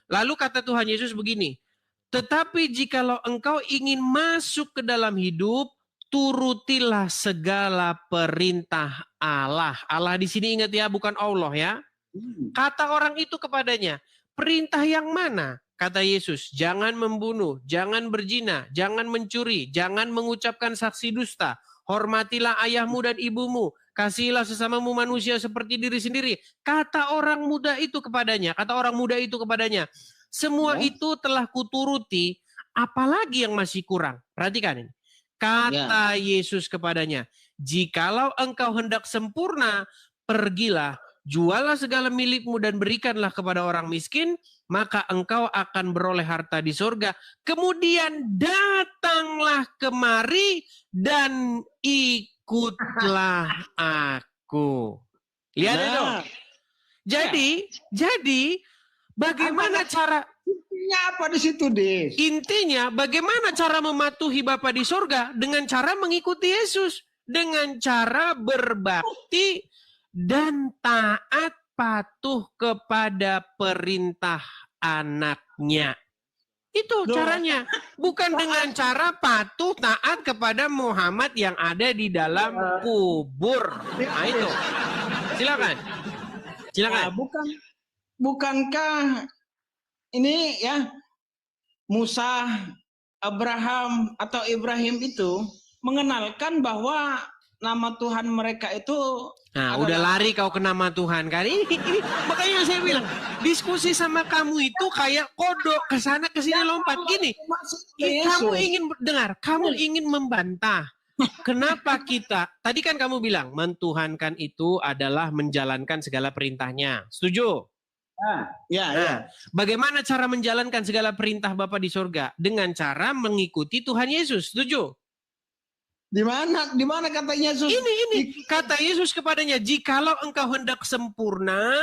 lalu kata Tuhan Yesus begini, "Tetapi jikalau engkau ingin masuk ke dalam hidup, turutilah segala perintah Allah." Allah di sini ingat ya, bukan Allah ya. Kata orang itu kepadanya, "Perintah yang mana?" Kata Yesus, "Jangan membunuh, jangan berzina, jangan mencuri, jangan mengucapkan saksi dusta, hormatilah ayahmu dan ibumu, kasihilah sesamamu manusia seperti diri sendiri." Kata orang muda itu kepadanya, "Semua itu telah kuturuti, apalagi yang masih kurang?" Perhatikan ini. Kata Yesus kepadanya, "Jikalau engkau hendak sempurna, pergilah, jualah segala milikmu dan berikanlah kepada orang miskin, maka engkau akan beroleh harta di sorga. Kemudian datanglah kemari dan ikutlah aku." Lihat itu. Jadi bagaimana cara? Intinya apa di situ, Des? Intinya bagaimana cara mematuhi Bapa di sorga? Dengan cara mengikuti Yesus. Dengan cara berbakti dan taat patuh kepada perintah anaknya. Itu Loh. caranya. Bukan dengan cara patuh taat kepada Muhammad yang ada di dalam kubur. Nah itu. Silakan. Nah, Silakan. bukankah ini ya Musa, Abraham atau Ibrahim itu mengenalkan bahwa nama Tuhan mereka itu Nah, adalah- udah lari kau ke nama Tuhan kan? Ini makanya saya bilang diskusi sama kamu itu kayak kodok ke sana ke sini lompat gini. Kamu ingin dengar, kamu ingin membantah. Kenapa kita? Tadi kan kamu bilang mentuhankan itu adalah menjalankan segala perintahnya. Setuju? Ya. Nah, bagaimana cara menjalankan segala perintah Bapa di surga? Dengan cara mengikuti Tuhan Yesus. Setuju? Di mana kata Yesus? Ini kata Yesus kepadanya, jikalau engkau hendak sempurna,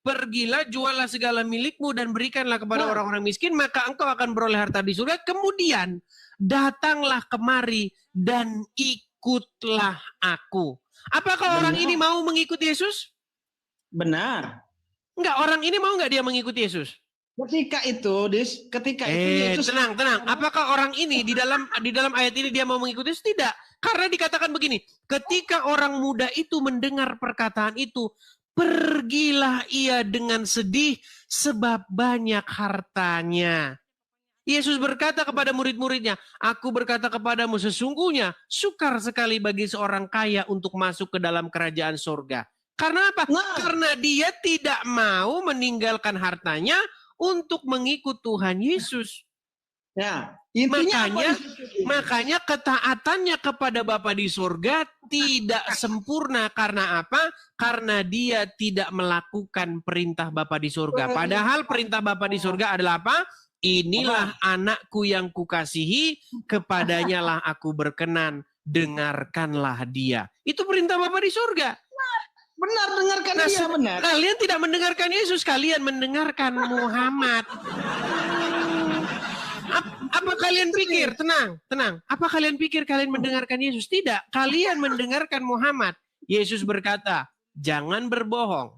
pergilah jualah segala milikmu dan berikanlah kepada orang-orang miskin, maka engkau akan beroleh harta di surga. Kemudian datanglah kemari dan ikutlah aku. Apakah orang ini mau mengikuti Yesus? Benar. Enggak, orang ini mau enggak dia mengikuti Yesus? Ketika itu Yesus Tenang. Apakah orang ini di dalam ayat ini dia mau mengikuti Yesus? Tidak. Karena dikatakan begini, ketika orang muda itu mendengar perkataan itu, pergilah ia dengan sedih sebab banyak hartanya. Yesus berkata kepada murid-muridnya, aku berkata kepadamu sesungguhnya sukar sekali bagi seorang kaya untuk masuk ke dalam kerajaan surga. Karena apa? Karena dia tidak mau meninggalkan hartanya untuk mengikut Tuhan Yesus. Ya, intinya Makanya ketaatannya kepada Bapa di surga tidak sempurna. Karena apa? Karena dia tidak melakukan perintah Bapa di surga. Padahal perintah Bapa di surga adalah apa? Inilah anakku yang kukasihi, kepadanya lah aku berkenan, dengarkanlah dia. Itu perintah Bapa di surga. Benar, dengarkan dia, benar. Kalian tidak mendengarkan Yesus, kalian mendengarkan Muhammad. Apa kalian pikir, tenang. Apa kalian pikir kalian mendengarkan Yesus? Tidak, kalian mendengarkan Muhammad. Yesus berkata, jangan berbohong.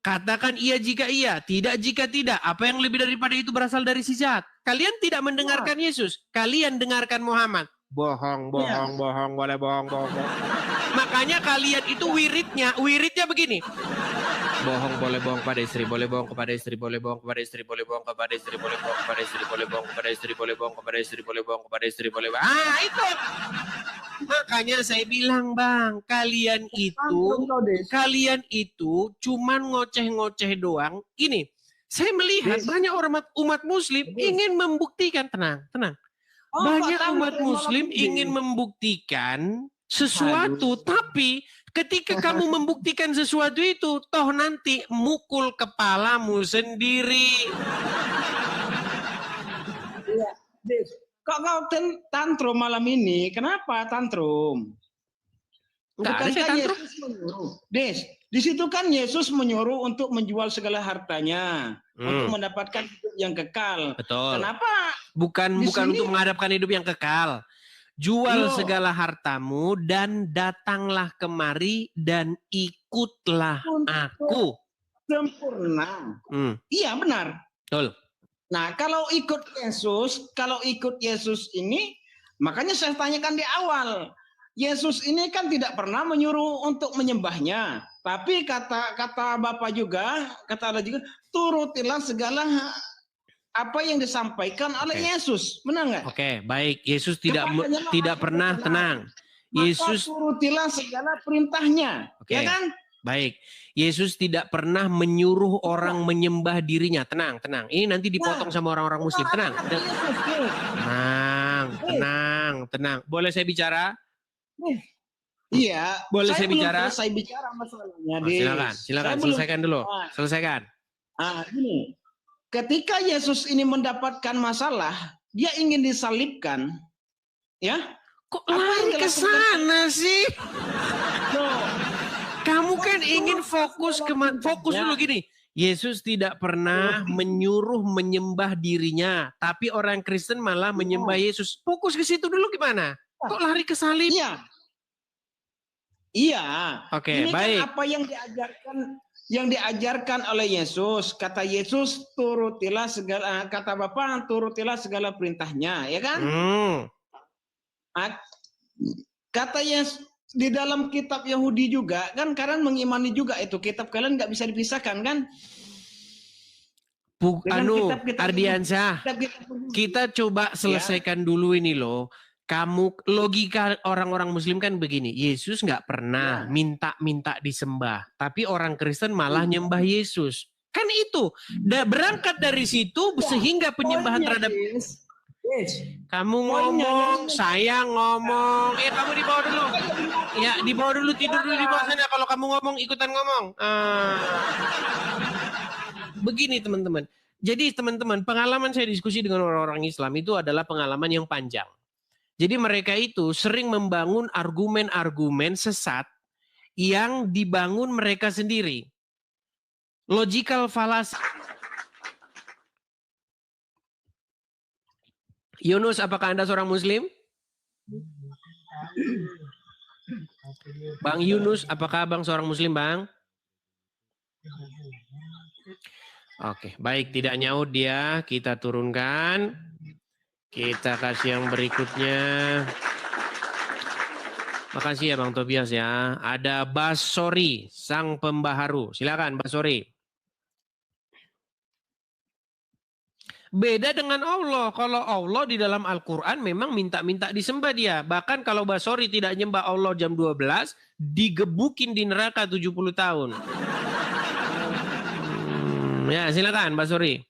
Katakan iya jika iya, tidak jika tidak. Apa yang lebih daripada itu berasal dari si jahat. Kalian tidak mendengarkan Yesus, kalian dengarkan Muhammad. Bohong, boleh bohong. Makanya kalian itu wiridnya begini. Bohong boleh bohong pada istri, boleh bohong kepada istri, boleh bohong kepada istri, boleh bohong kepada istri, boleh bohong kepada istri, boleh bohong kepada istri, boleh bohong kepada istri, boleh bohong kepada istri, boleh. Itu. Makanya saya bilang, Bang, kalian itu cuman ngoceh-ngoceh doang. Ini, saya melihat banyak umat Muslim ingin membuktikan, tenang. Banyak umat Muslim ingin membuktikan sesuatu, tapi ketika kamu membuktikan sesuatu itu, toh nanti mukul kepalamu sendiri. Iya, Des. Kok kau tantrum malam ini? Kenapa tantrum? Enggak ada saya tantrum. Yesus menyuruh. Des, di situ kan Yesus menyuruh untuk menjual segala hartanya untuk mendapatkan hidup yang kekal. Betul. Kenapa? Bukan untuk menghadapkan hidup yang kekal. Jual segala hartamu dan datanglah kemari dan ikutlah aku. Sempurna. Iya, benar. Betul. Nah, kalau ikut Yesus ini, makanya saya tanyakan di awal. Yesus ini kan tidak pernah menyuruh untuk menyembahnya. Tapi kata Bapak juga, kata Allah juga, turutilah segala apa yang disampaikan oleh Yesus. Benar nggak? Oke, baik. Yesus tidak pernah tenang. Yesus turutilah segala perintahnya. Ya kan? Baik. Yesus tidak pernah menyuruh orang menyembah dirinya. Tenang. Ini nanti dipotong sama orang-orang Muslim. Tenang. Boleh saya bicara? Iya. Boleh saya bicara? Saya bicara masalahnya. Silakan. Selesaikan dulu. Selesaikan. Gini. Ketika Yesus ini mendapatkan masalah, dia ingin disalibkan. Ya? Kok lari ke sana sih? Kamu kan ingin fokus dulu gini. Yesus tidak pernah menyuruh menyembah dirinya, tapi orang Kristen malah menyembah Yesus. Fokus ke situ dulu gimana? Kok lari ke salib? Iya. Oke, ini baik. kan apa yang diajarkan yang diajarkan oleh Yesus. Kata Yesus, turutilah segala, kata Bapa, turutilah segala perintahnya, ya kan? Kata Yesus di dalam kitab Yahudi juga kan, kalian mengimani juga itu kitab kalian nggak bisa dipisahkan kan? Ardiansyah, kita coba selesaikan dulu ini loh. Kamu logika orang-orang Muslim kan begini, Yesus nggak pernah minta disembah, tapi orang Kristen malah nyembah Yesus. Kan itu, berangkat dari situ sehingga penyembahan terhadap kamu ngomong, saya ngomong, kamu di bawah dulu, ya di bawah dulu, tidur dulu di bawah sana. Kalau kamu ngomong ikutan ngomong. Begini teman-teman. Jadi teman-teman, pengalaman saya diskusi dengan orang-orang Islam itu adalah pengalaman yang panjang. Jadi mereka itu sering membangun argumen-argumen sesat yang dibangun mereka sendiri. Logical fallacy. Yunus, apakah Anda seorang Muslim? Bang Yunus, apakah Abang seorang Muslim, Bang? Oke, baik, tidak nyaut dia, kita turunkan. Kita kasih yang berikutnya. Makasih ya Bang Tobias ya. Ada Basori, sang pembaharu. Silakan Basori. Beda dengan Allah. Kalau Allah di dalam Al-Quran memang minta-minta disembah dia. Bahkan kalau Basori tidak nyembah Allah jam 12, digebukin di neraka 70 tahun. Ya silakan Basori.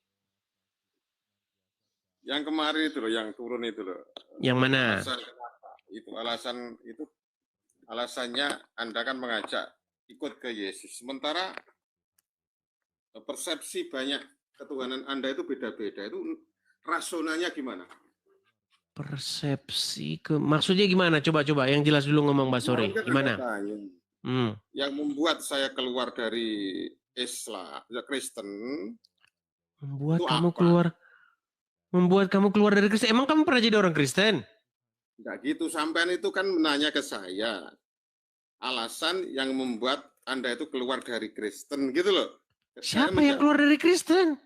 Yang kemarin itu loh, yang turun itu loh. Yang mana? Alasannya Anda kan mengajak ikut ke Yesus. Sementara persepsi banyak ketuhanan Anda itu beda-beda. Itu rasionalnya gimana? Persepsi maksudnya gimana? Coba yang jelas dulu ngomong Basori. Gimana? Yang membuat saya keluar dari Islam, Kristen. Membuat kamu keluar dari Kristen. Emang kamu pernah jadi orang Kristen? Enggak gitu. Sampean itu kan menanya ke saya. Alasan yang membuat Anda itu keluar dari Kristen gitu loh. Siapa yang keluar dari Kristen?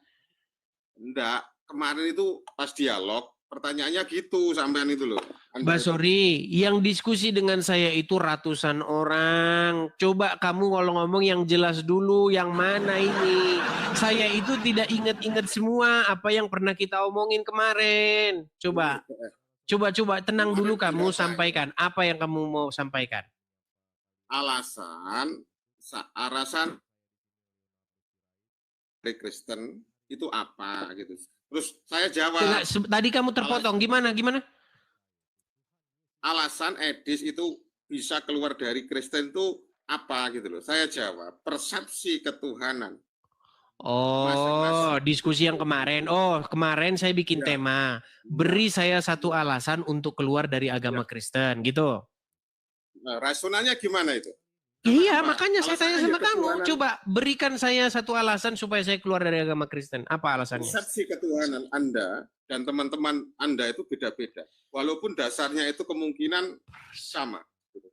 Enggak. Kemarin itu pas dialog, pertanyaannya gitu sampean itu loh. Basori, yang diskusi dengan saya itu ratusan orang. Coba kamu kalau ngomong yang jelas dulu, yang mana ini. Saya itu tidak ingat-ingat semua apa yang pernah kita omongin kemarin. Coba tenang dulu kamu sampaikan. Apa yang kamu mau sampaikan? Alasan dari Kristen itu apa gitu. Terus saya jawab. Tadi kamu terpotong, gimana? Alasan Edis itu bisa keluar dari Kristen itu apa gitu loh. Saya jawab, persepsi ketuhanan. Oh, diskusi yang kemarin. Oh, kemarin saya bikin tema. Beri saya satu alasan untuk keluar dari agama Kristen, gitu. Nah, rasionalnya gimana itu? Iya, makanya saya tanya sama kamu. Coba berikan saya satu alasan supaya saya keluar dari agama Kristen. Apa alasannya? Persepsi ketuhanan Anda dan teman-teman Anda itu beda-beda. Walaupun dasarnya itu kemungkinan sama.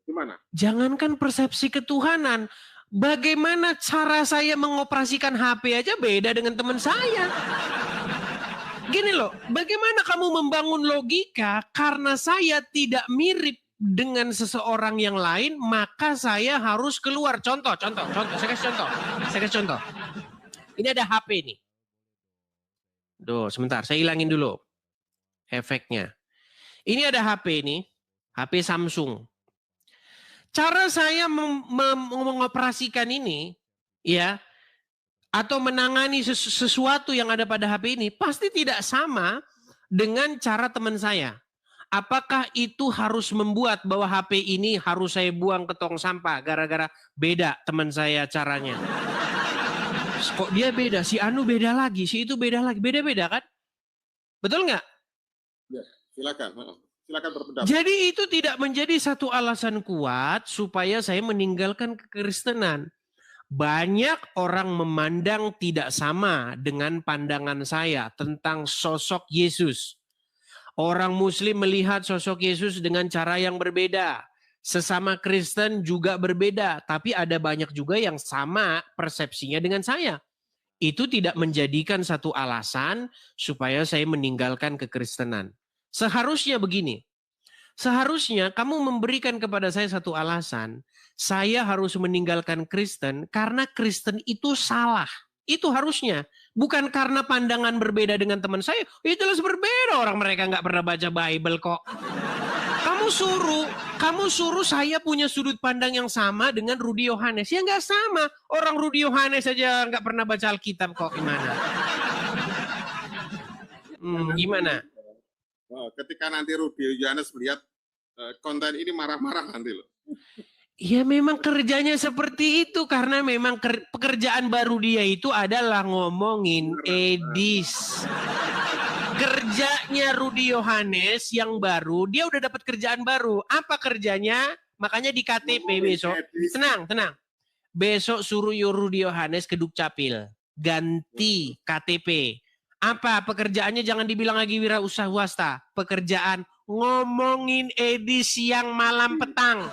Gimana? Jangankan persepsi ketuhanan. Bagaimana cara saya mengoperasikan HP aja beda dengan teman saya. Gini loh, bagaimana kamu membangun logika karena saya tidak mirip dengan seseorang yang lain, maka saya harus keluar. Contoh. Saya kasih contoh. Ini ada HP nih. Sebentar, saya hilangin dulu efeknya. Ini ada HP nih, HP Samsung. Cara saya mengoperasikan ini, ya, atau menangani sesuatu yang ada pada HP ini, pasti tidak sama dengan cara teman saya. Apakah itu harus membuat bahwa HP ini harus saya buang ke tong sampah gara-gara beda teman saya caranya? Kok dia beda? Si Anu beda lagi, si itu beda lagi. Beda-beda kan? Betul nggak? Ya, silakan berpendapat. Jadi itu tidak menjadi satu alasan kuat supaya saya meninggalkan kekristenan. Banyak orang memandang tidak sama dengan pandangan saya tentang sosok Yesus. Orang Muslim melihat sosok Yesus dengan cara yang berbeda. Sesama Kristen juga berbeda, tapi ada banyak juga yang sama persepsinya dengan saya. Itu tidak menjadikan satu alasan supaya saya meninggalkan kekristenan. Seharusnya begini, seharusnya kamu memberikan kepada saya satu alasan, saya harus meninggalkan Kristen karena Kristen itu salah. Itu harusnya. Bukan karena pandangan berbeda dengan teman saya. Itu jelas berbeda, orang mereka nggak pernah baca Bible kok. Kamu suruh saya punya sudut pandang yang sama dengan Rudy Yohanes. Ya nggak sama. Orang Rudy Yohanes aja nggak pernah baca Alkitab kok, gimana? Gimana? Ketika nanti Rudy Yohanes melihat konten ini marah-marah nanti loh. Ya memang kerjanya seperti itu. Karena memang pekerjaan baru dia itu adalah ngomongin edis. Kerjanya Rudy Yohanes yang baru, dia udah dapat kerjaan baru. Apa kerjanya? Makanya di KTP besok. Tenang. Besok suruh Rudy Yohanes ke Dukcapil. Ganti KTP. Apa pekerjaannya? Jangan dibilang lagi wirausaha swasta. Pekerjaan ngomongin edis siang malam petang.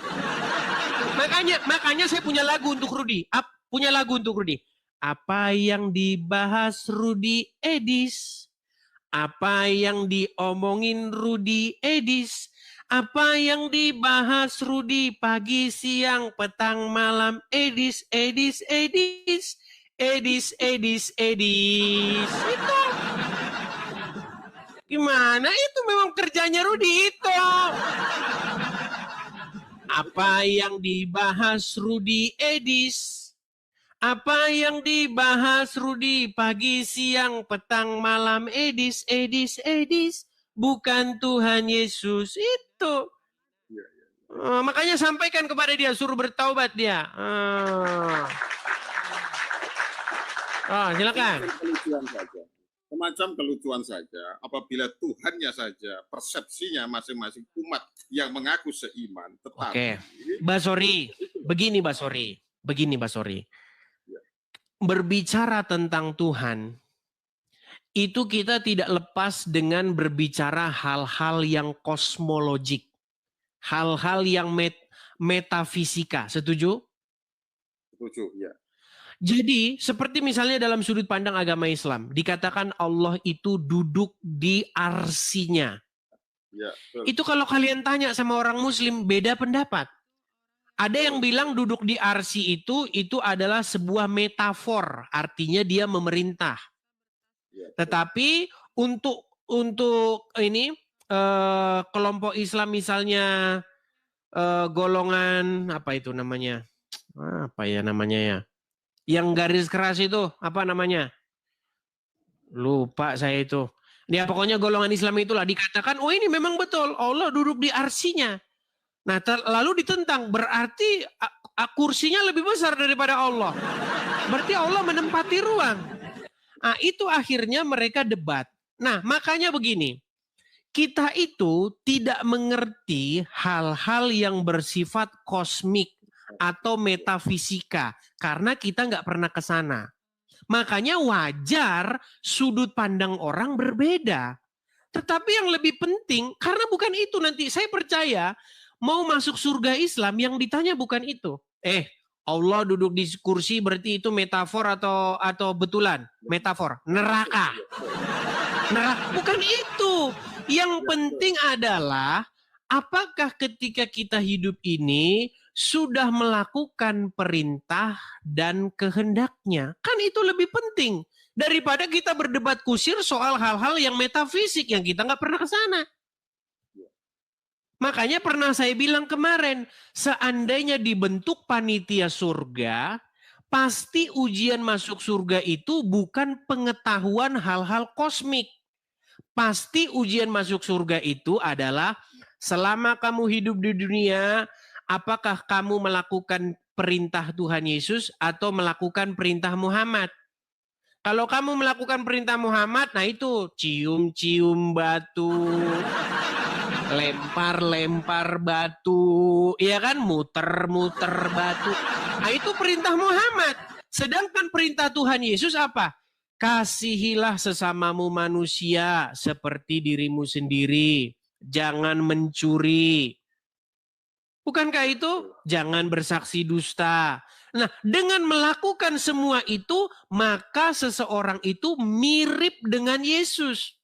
Makanya saya punya lagu untuk Rudy. Apa yang dibahas Rudy edis? Apa yang diomongin Rudy edis? Apa yang dibahas Rudy pagi, siang, petang, malam? Edis. Itu. Gimana? Itu memang kerjanya Rudy itu. Apa yang dibahas Rudy edis? Apa yang dibahas Rudy pagi, siang, petang, malam? Edis. Bukan Tuhan Yesus itu. Makanya sampaikan kepada dia, suruh bertaubat dia. Silakan. Semacam kelucuan saja, apabila Tuhannya saja, persepsinya masing-masing umat yang mengaku seiman. Tetapi, Oke, Basori, begini Basori. Berbicara tentang Tuhan, itu kita tidak lepas dengan berbicara hal-hal yang kosmologik. Hal-hal yang metafisika. Setuju? Setuju, ya. Jadi, seperti misalnya dalam sudut pandang agama Islam, dikatakan Allah itu duduk di arsinya. Ya, itu kalau kalian tanya sama orang Muslim, beda pendapat. Ada yang bilang duduk di arsi itu adalah sebuah metafor, artinya dia memerintah. Tetapi untuk ini kelompok Islam misalnya golongan apa itu namanya? Apa ya namanya ya? Yang garis keras itu apa namanya? Lupa saya itu. Ya pokoknya golongan Islam itulah dikatakan, oh ini memang betul Allah duduk di arsinya. Nah, lalu ditentang, berarti kursinya lebih besar daripada Allah. Berarti Allah menempati ruang. Nah, itu akhirnya mereka debat. Nah, makanya begini. Kita itu tidak mengerti hal-hal yang bersifat kosmik atau metafisika. Karena kita nggak pernah ke sana. Makanya wajar sudut pandang orang berbeda. Tetapi yang lebih penting, karena bukan itu nanti, saya percaya, mau masuk surga Islam yang ditanya bukan itu. Allah duduk di kursi berarti itu metafor atau betulan? Metafor. Neraka. Bukan itu. Yang penting adalah apakah ketika kita hidup ini sudah melakukan perintah dan kehendaknya. Kan itu lebih penting daripada kita berdebat kusir soal hal-hal yang metafisik yang kita nggak pernah ke sana. Makanya pernah saya bilang kemarin, seandainya dibentuk panitia surga, pasti ujian masuk surga itu bukan pengetahuan hal-hal kosmik. Pasti ujian masuk surga itu adalah selama kamu hidup di dunia, apakah kamu melakukan perintah Tuhan Yesus atau melakukan perintah Muhammad? Kalau kamu melakukan perintah Muhammad, nah itu cium-cium batu, lempar-lempar batu, ya kan, muter-muter batu. Nah itu perintah Muhammad. Sedangkan perintah Tuhan Yesus apa? Kasihilah sesamamu manusia seperti dirimu sendiri. Jangan mencuri. Bukankah itu? Jangan bersaksi dusta. Nah, dengan melakukan semua itu, maka seseorang itu mirip dengan Yesus.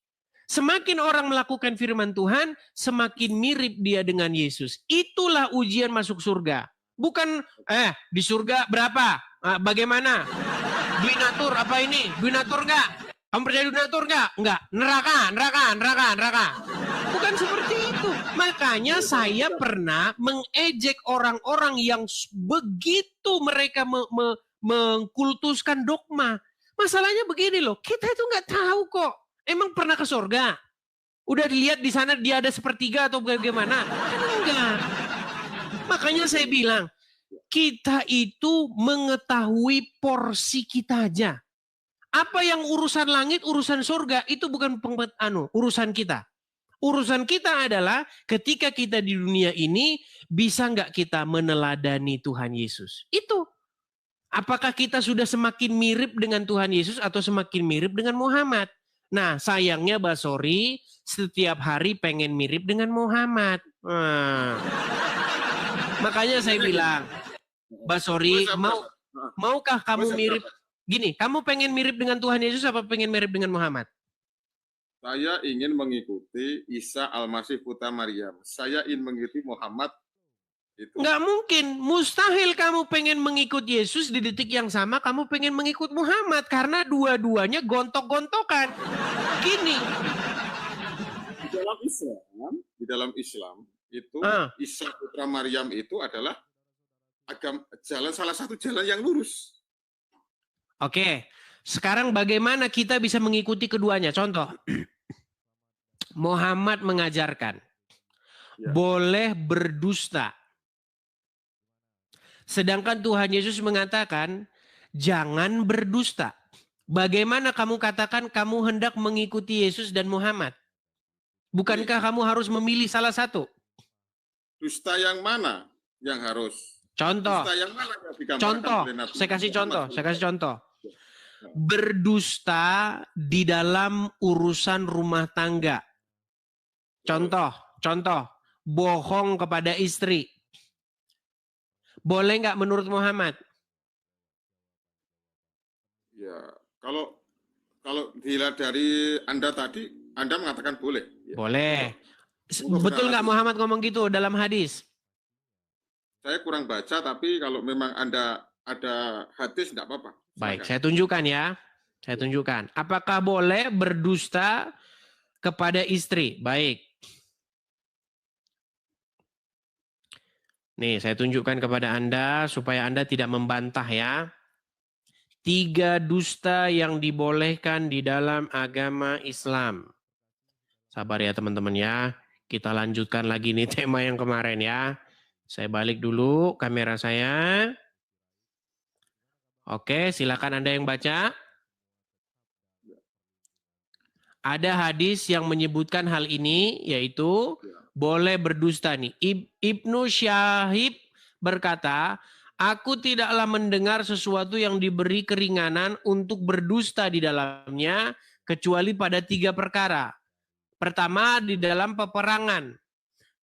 Semakin orang melakukan firman Tuhan, semakin mirip dia dengan Yesus. Itulah ujian masuk surga. Bukan, di surga berapa? Bagaimana? Duinatur apa ini? Duinatur enggak? Kamu percaya duinatur enggak? Enggak. Neraka. Bukan seperti itu. Makanya saya pernah mengejek orang-orang yang begitu mereka mengkultuskan dogma. Masalahnya begini loh, kita itu nggak tahu kok. Emang pernah ke surga? Udah dilihat di sana dia ada sepertiga atau bagaimana? Enggak. Makanya saya bilang, kita itu mengetahui porsi kita aja. Apa yang urusan langit, urusan surga, itu bukan urusan kita. Urusan kita adalah ketika kita di dunia ini, bisa nggak kita meneladani Tuhan Yesus? Itu. Apakah kita sudah semakin mirip dengan Tuhan Yesus atau semakin mirip dengan Muhammad? Nah, sayangnya Basori setiap hari pengen mirip dengan Muhammad. Makanya saya bilang, Basori, maukah kamu mirip? Gini, kamu pengen mirip dengan Tuhan Yesus apa pengen mirip dengan Muhammad? Saya ingin mengikuti Isa Al-Masih Putra Maryam. Saya ingin mengikuti Muhammad. Nggak mungkin, mustahil kamu pengen mengikut Yesus di detik yang sama kamu pengen mengikut Muhammad karena dua-duanya gontok-gontokan. Gini. Di dalam Islam itu Isa Putra Maryam itu adalah salah satu jalan yang lurus. Oke, sekarang bagaimana kita bisa mengikuti keduanya? Contoh, Muhammad mengajarkan boleh berdusta. Sedangkan Tuhan Yesus mengatakan, jangan berdusta. Bagaimana kamu katakan kamu hendak mengikuti Yesus dan Muhammad? Bukankah kamu harus memilih salah satu? Dusta yang mana yang harus? Contoh, Dusta yang mana yang digambarkan contoh, oleh Nabi saya kasih contoh, Muhammad? saya kasih contoh. Berdusta di dalam urusan rumah tangga. Contoh, bohong kepada istri. Boleh nggak menurut Muhammad? Ya, kalau dilihat dari Anda tadi, Anda mengatakan boleh. Ya. Boleh. Betul nggak Muhammad ngomong gitu dalam hadis? Saya kurang baca, tapi kalau memang Anda ada hadis, tidak apa-apa. Baik, saya tunjukkan ya. Saya tunjukkan. Apakah boleh berdusta kepada istri? Baik. Nih, saya tunjukkan kepada Anda supaya Anda tidak membantah ya. 3 dusta yang dibolehkan di dalam agama Islam. Sabar ya teman-teman ya. Kita lanjutkan lagi nih tema yang kemarin ya. Saya balik dulu kamera saya. Oke, silakan Anda yang baca. Ada hadis yang menyebutkan hal ini, yaitu boleh berdusta nih. Ibnu Syahib berkata, aku tidaklah mendengar sesuatu yang diberi keringanan untuk berdusta di dalamnya, kecuali pada 3 perkara. Pertama, di dalam peperangan.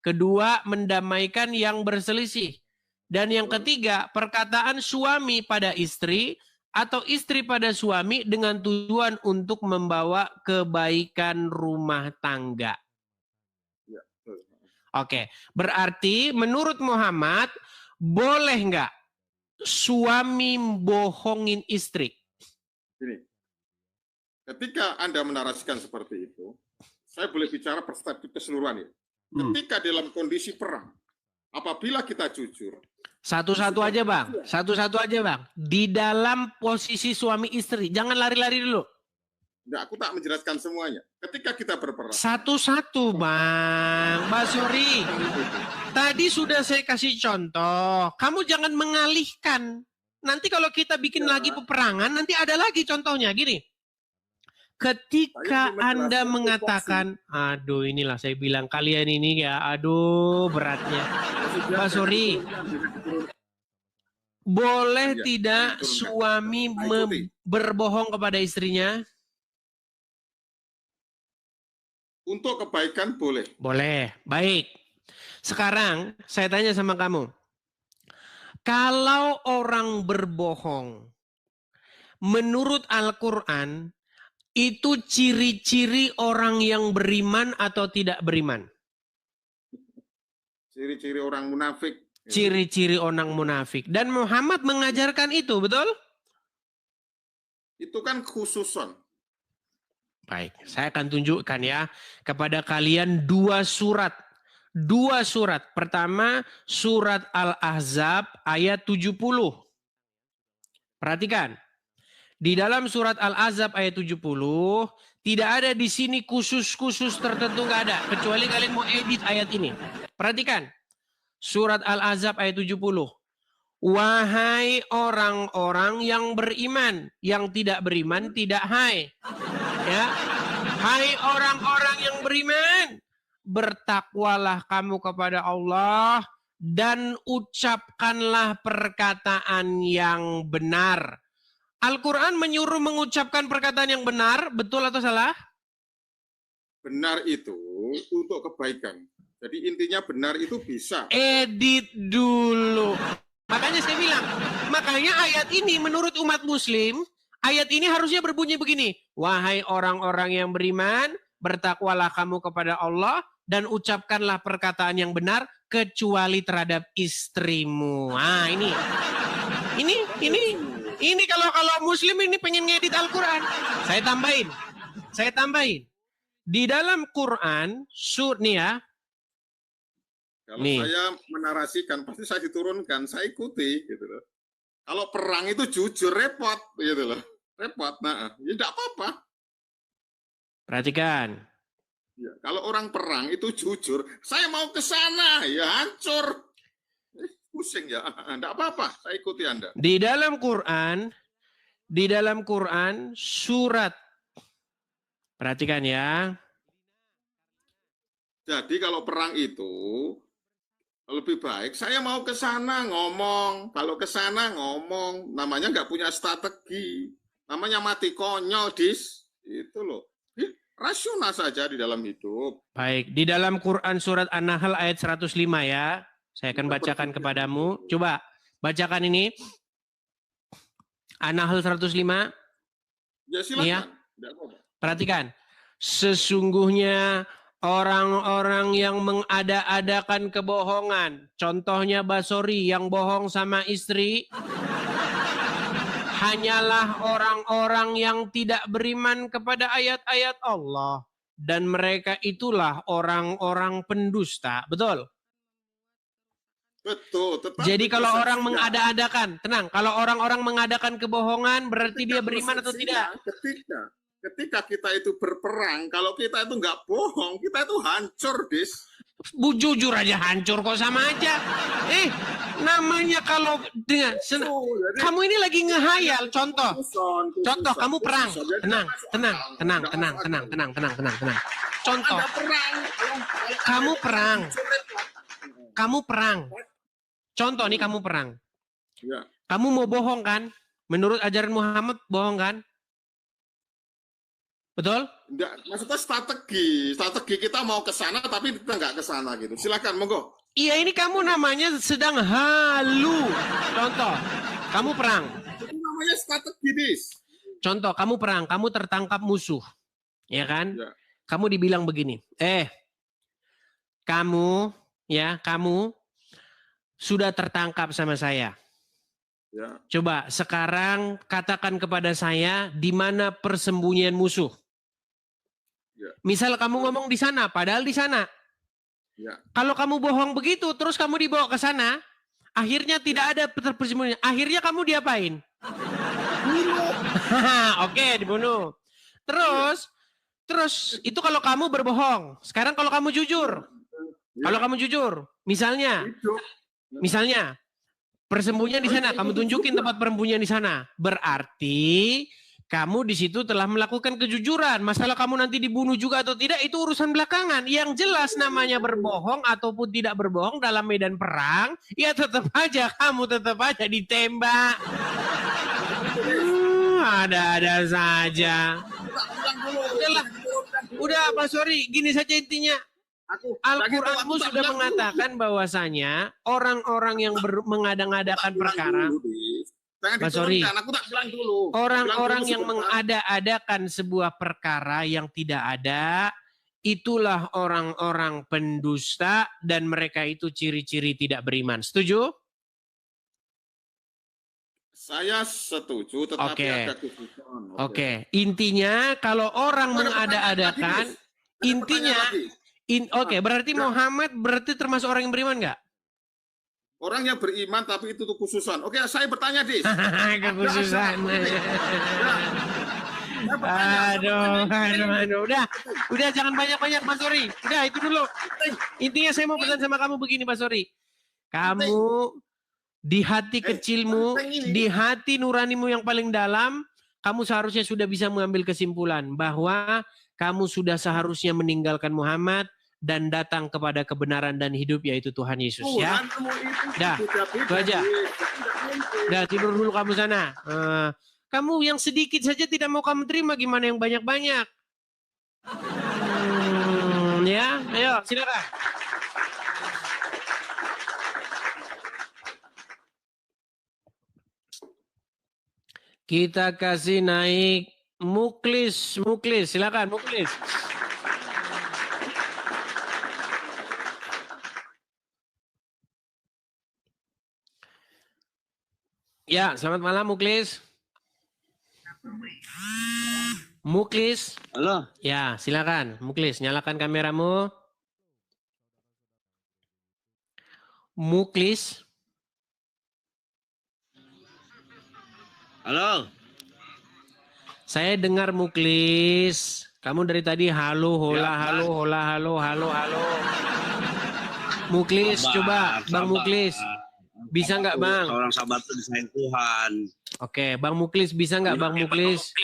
Kedua, mendamaikan yang berselisih. Dan yang ketiga, perkataan suami pada istri atau istri pada suami dengan tujuan untuk membawa kebaikan rumah tangga. Oke, berarti menurut Muhammad, boleh nggak suami bohongin istri? Ini, ketika Anda menarasikan seperti itu, saya boleh bicara perspektif keseluruhan ya. Ketika dalam kondisi perang, apabila kita jujur, satu-satu aja bang, satu-satu aja bang. Di dalam posisi suami istri, jangan lari-lari dulu. Nggak, aku tak menjelaskan semuanya. Ketika kita berperang. Satu-satu bang, Mbak Suri. Tadi sudah saya kasih contoh. Kamu jangan mengalihkan. Nanti kalau kita bikin lagi peperangan, nanti ada lagi contohnya. Gini. Ketika Anda mengatakan, aduh inilah saya bilang kalian ini ya, aduh beratnya. Mbak Suri. Boleh tidak suami berbohong kepada istrinya? Untuk kebaikan boleh. Boleh. Baik. Sekarang saya tanya sama kamu. Kalau orang berbohong, menurut Al-Quran, itu ciri-ciri orang yang beriman atau tidak beriman? Ciri-ciri orang munafik. Ciri-ciri orang munafik. Dan Muhammad mengajarkan itu, betul? Itu kan khususon. Baik, saya akan tunjukkan ya kepada kalian dua surat. Dua surat. Pertama, surat Al-Ahzab ayat 70. Perhatikan. Di dalam surat Al-Ahzab ayat 70, tidak ada di sini khusus-khusus tertentu, nggak ada. Kecuali kalian mau edit ayat ini. Perhatikan. Surat Al-Ahzab ayat 70. Wahai orang-orang yang beriman, yang tidak beriman tidak hai. Ya. Hai orang-orang yang beriman, bertakwalah kamu kepada Allah dan ucapkanlah perkataan yang benar. Al-Quran menyuruh mengucapkan perkataan yang benar, betul atau salah? Benar itu untuk kebaikan. Jadi intinya benar itu bisa. Edit dulu. Makanya saya bilang, makanya ayat ini menurut umat muslim, ayat ini harusnya berbunyi begini. Wahai orang-orang yang beriman, bertakwalah kamu kepada Allah dan ucapkanlah perkataan yang benar kecuali terhadap istrimu. Ah, ini kalau muslim ini pengen ngedit Al-Quran. Saya tambahin. Di dalam Quran, nih ya. Kalau saya menarasikan, pasti saya diturunkan, saya ikuti, gitu loh. Kalau perang itu jujur, repot, gitu loh. Repot, nah, ya tidak apa-apa. Perhatikan. Ya, kalau orang perang itu jujur, saya mau ke sana, ya hancur. Pusing ya, tidak apa-apa, saya ikuti Anda. Di dalam Quran surat, perhatikan ya. Jadi kalau perang itu lebih baik saya mau ke sana ngomong, kalau ke sana ngomong, namanya nggak punya strategi, namanya mati konyol, itu loh. Rasional saja di dalam hidup. Baik, di dalam Quran surat An-Nahl ayat 105 ya. Saya akan bacakan kepadamu. Coba bacakan ini. An-Nahl 105. Ya silakan. Ya. Perhatikan. Sesungguhnya orang-orang yang mengada-adakan kebohongan. Contohnya Basori yang bohong sama istri. Hanyalah orang-orang yang tidak beriman kepada ayat-ayat Allah. Dan mereka itulah orang-orang pendusta. Betul? Betul. Jadi kalau orang mengada-adakan, tenang. Kalau orang-orang mengadakan kebohongan, berarti dia beriman atau tidak? Ketika kita itu berperang, kalau kita itu nggak bohong, kita itu hancur, Jujur aja hancur kok, sama aja. Namanya kalau dengan kamu ini lagi ngehayal. Contoh, kamu perang. Tenang. Contoh, kamu perang. Contoh nih, kamu perang. Ya. Kamu mau bohong kan? Menurut ajaran Muhammad bohong kan? Betul? Enggak, maksudnya strategi kita mau ke sana tapi kita nggak ke sana gitu. Silakan, monggo. Iya, ini kamu namanya sedang halu. Contoh, kamu perang. Itu namanya strategi, Contoh, kamu perang, kamu tertangkap musuh. Ya kan? Ya. Kamu dibilang begini, kamu sudah tertangkap sama saya. Ya. Coba sekarang katakan kepada saya di mana persembunyian musuh. Ya. Misal kamu ngomong di sana, padahal di sana. Ya. Kalau kamu bohong begitu, terus kamu dibawa ke sana, akhirnya tidak ada persembunyian. Akhirnya kamu diapain? Oke, dibunuh. Terus itu kalau kamu berbohong. Sekarang kalau kamu jujur. Ya. Kalau kamu jujur, misalnya persembunyian di sana, kamu tunjukin tempat persembunyian di sana. Berarti kamu di situ telah melakukan kejujuran. Masalah kamu nanti dibunuh juga atau tidak itu urusan belakangan. Yang jelas namanya berbohong ataupun tidak berbohong dalam medan perang, ya tetap aja ditembak. Ada-ada saja. Udah Pak Sori, gini saja intinya. Al-Quranmu sudah mengatakan bahwasanya orang-orang yang mengada-ngadakan perkara, Mas Sori, orang-orang yang mengada-adakan sebuah perkara yang tidak ada, itulah orang-orang pendusta dan mereka itu ciri-ciri tidak beriman. Setuju? Saya setuju, tetapi ada khususan. Oke. Intinya kalau orang mengada-adakan, intinya, berarti Muhammad berarti termasuk orang yang beriman nggak? Orang yang beriman tapi itu khususan. Oke, saya bertanya, Dis. Kekhususan. Aduh. Udah jangan banyak-banyak, Mas Sori. Udah itu dulu. Intinya saya mau pesan sama kamu begini, Mas Sori. Kamu di hati kecilmu, di hati nuranimu yang paling dalam, kamu seharusnya sudah bisa mengambil kesimpulan bahwa kamu sudah seharusnya meninggalkan Muhammad dan datang kepada kebenaran dan hidup, yaitu Tuhan Yesus. Ya, dah, itu aja. Dah, tidur dulu kamu sana. Kamu yang sedikit saja tidak mau kamu terima, gimana yang banyak-banyak? Ya, ayo silakan. Kita kasih naik Muklis, silakan Muklis. Ya, selamat malam Muklis. Muklis. Halo. Ya, silakan Muklis, nyalakan kameramu. Muklis. Halo. Saya dengar Muklis. Kamu dari tadi halo, hola, halo. Muklis, coba Bang Muklis. Bisa nggak Bang? Orang sabar itu disayang Tuhan. Oke, Bang Muklis bisa nggak Bang Muklis?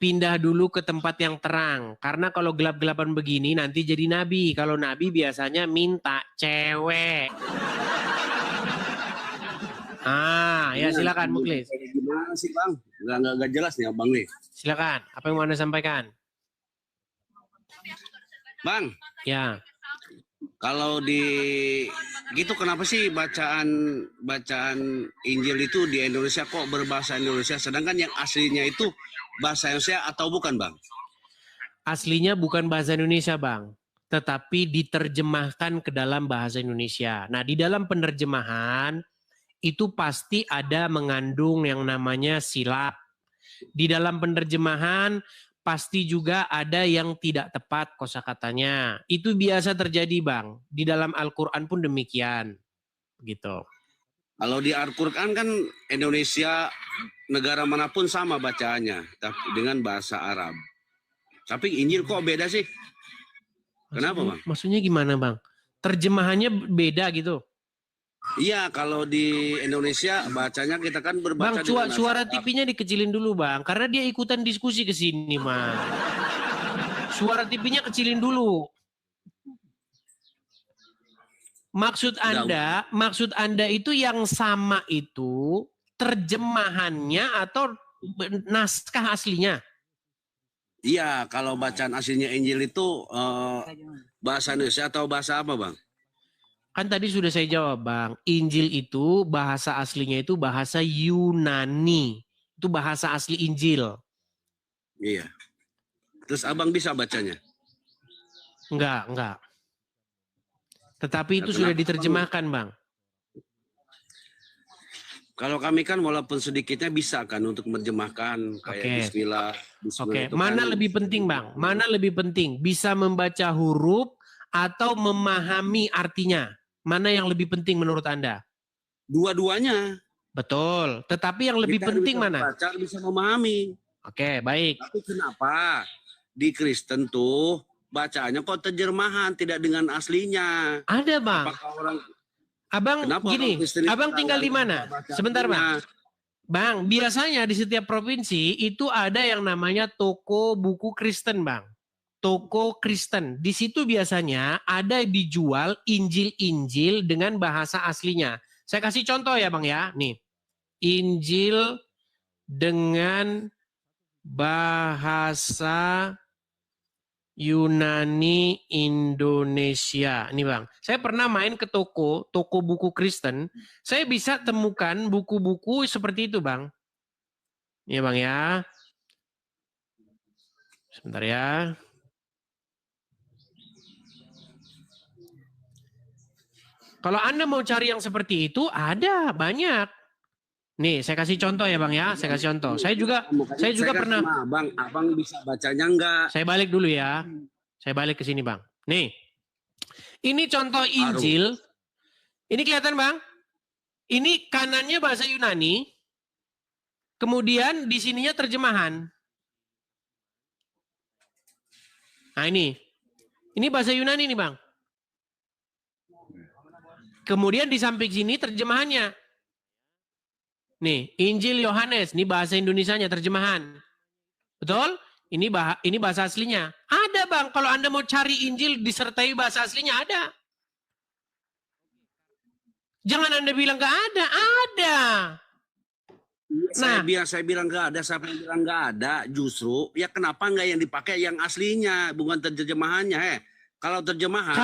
Pindah dulu ke tempat yang terang. Karena kalau gelap-gelapan begini nanti jadi nabi. Kalau nabi biasanya minta cewek. Ya silakan Muklis. Gimana sih Bang? Nggak jelas nih Abang nih. Silakan, apa yang mau Anda sampaikan? Bang. Ya. Kalau gitu kenapa sih bacaan Injil itu di Indonesia kok berbahasa Indonesia, sedangkan yang aslinya itu bahasa Indonesia atau bukan Bang? Aslinya bukan bahasa Indonesia Bang, tetapi diterjemahkan ke dalam bahasa Indonesia. Nah, di dalam penerjemahan itu pasti ada mengandung yang namanya silap. Di dalam penerjemahan pasti juga ada yang tidak tepat kosakatanya. Itu biasa terjadi Bang. Di dalam Al-Quran pun demikian. Gitu. Kalau di Al-Quran kan Indonesia, negara manapun sama bacaannya dengan bahasa Arab. Tapi Injil kok beda sih? Kenapa Bang? Maksudnya gimana Bang? Terjemahannya beda gitu? Iya, kalau di Indonesia bacanya kita kan berbaca. Bang, suara TV-nya dikecilin dulu Bang, karena dia ikutan diskusi ke sini Bang. Suara TV-nya kecilin dulu. Maksud Anda itu yang sama itu terjemahannya atau naskah aslinya? Iya, kalau bacaan aslinya Injil itu bahasa Indonesia atau bahasa apa Bang? Kan tadi sudah saya jawab Bang, Injil itu bahasa aslinya itu bahasa Yunani. Itu bahasa asli Injil. Iya. Terus Abang bisa bacanya? Enggak. Tetapi itu sudah diterjemahkan Bang. Kalau kami kan walaupun sedikitnya bisa kan untuk menerjemahkan kayak Bismillah. Oke, mana lebih penting Bang? Mana lebih penting? Bisa membaca huruf atau memahami artinya? Mana yang lebih penting menurut Anda? Dua-duanya. Betul. Tetapi yang lebih penting mana? Baca, bisa memahami. Oke, baik. Tapi kenapa di Kristen tuh bacaannya kok terjemahan, tidak dengan aslinya? Ada Bang. Abang gini, Abang tinggal di mana? Sebentar Bang. Bang, biasanya di setiap provinsi itu ada yang namanya toko buku Kristen Bang. Toko Kristen. Di situ biasanya ada dijual Injil-Injil dengan bahasa aslinya. Saya kasih contoh ya Bang ya. Nih. Injil dengan bahasa Yunani Indonesia. Ini Bang, saya pernah main ke toko buku Kristen. Saya bisa temukan buku-buku seperti itu Bang. Ini Bang ya. Sebentar ya. Kalau Anda mau cari yang seperti itu, ada banyak. Nih, saya kasih contoh ya Bang ya. Saya kasih contoh. Saya juga pernah. Abang bisa bacanya enggak? Saya balik dulu ya. Saya balik ke sini Bang. Nih, ini contoh Injil. Ini kelihatan Bang? Ini kanannya bahasa Yunani. Kemudian di sininya terjemahan. Nah ini bahasa Yunani nih Bang. Kemudian di samping sini terjemahannya. Nih, Injil Yohanes, ini bahasa Indonesianya terjemahan. Betul? Ini bahasa aslinya. Ada Bang, kalau Anda mau cari Injil disertai bahasa aslinya ada. Jangan Anda bilang nggak ada, ada. Saya bilang nggak ada, siapa yang bilang nggak ada? Justru, ya kenapa nggak yang dipakai yang aslinya, bukan terjemahannya? Kalau terjemahan,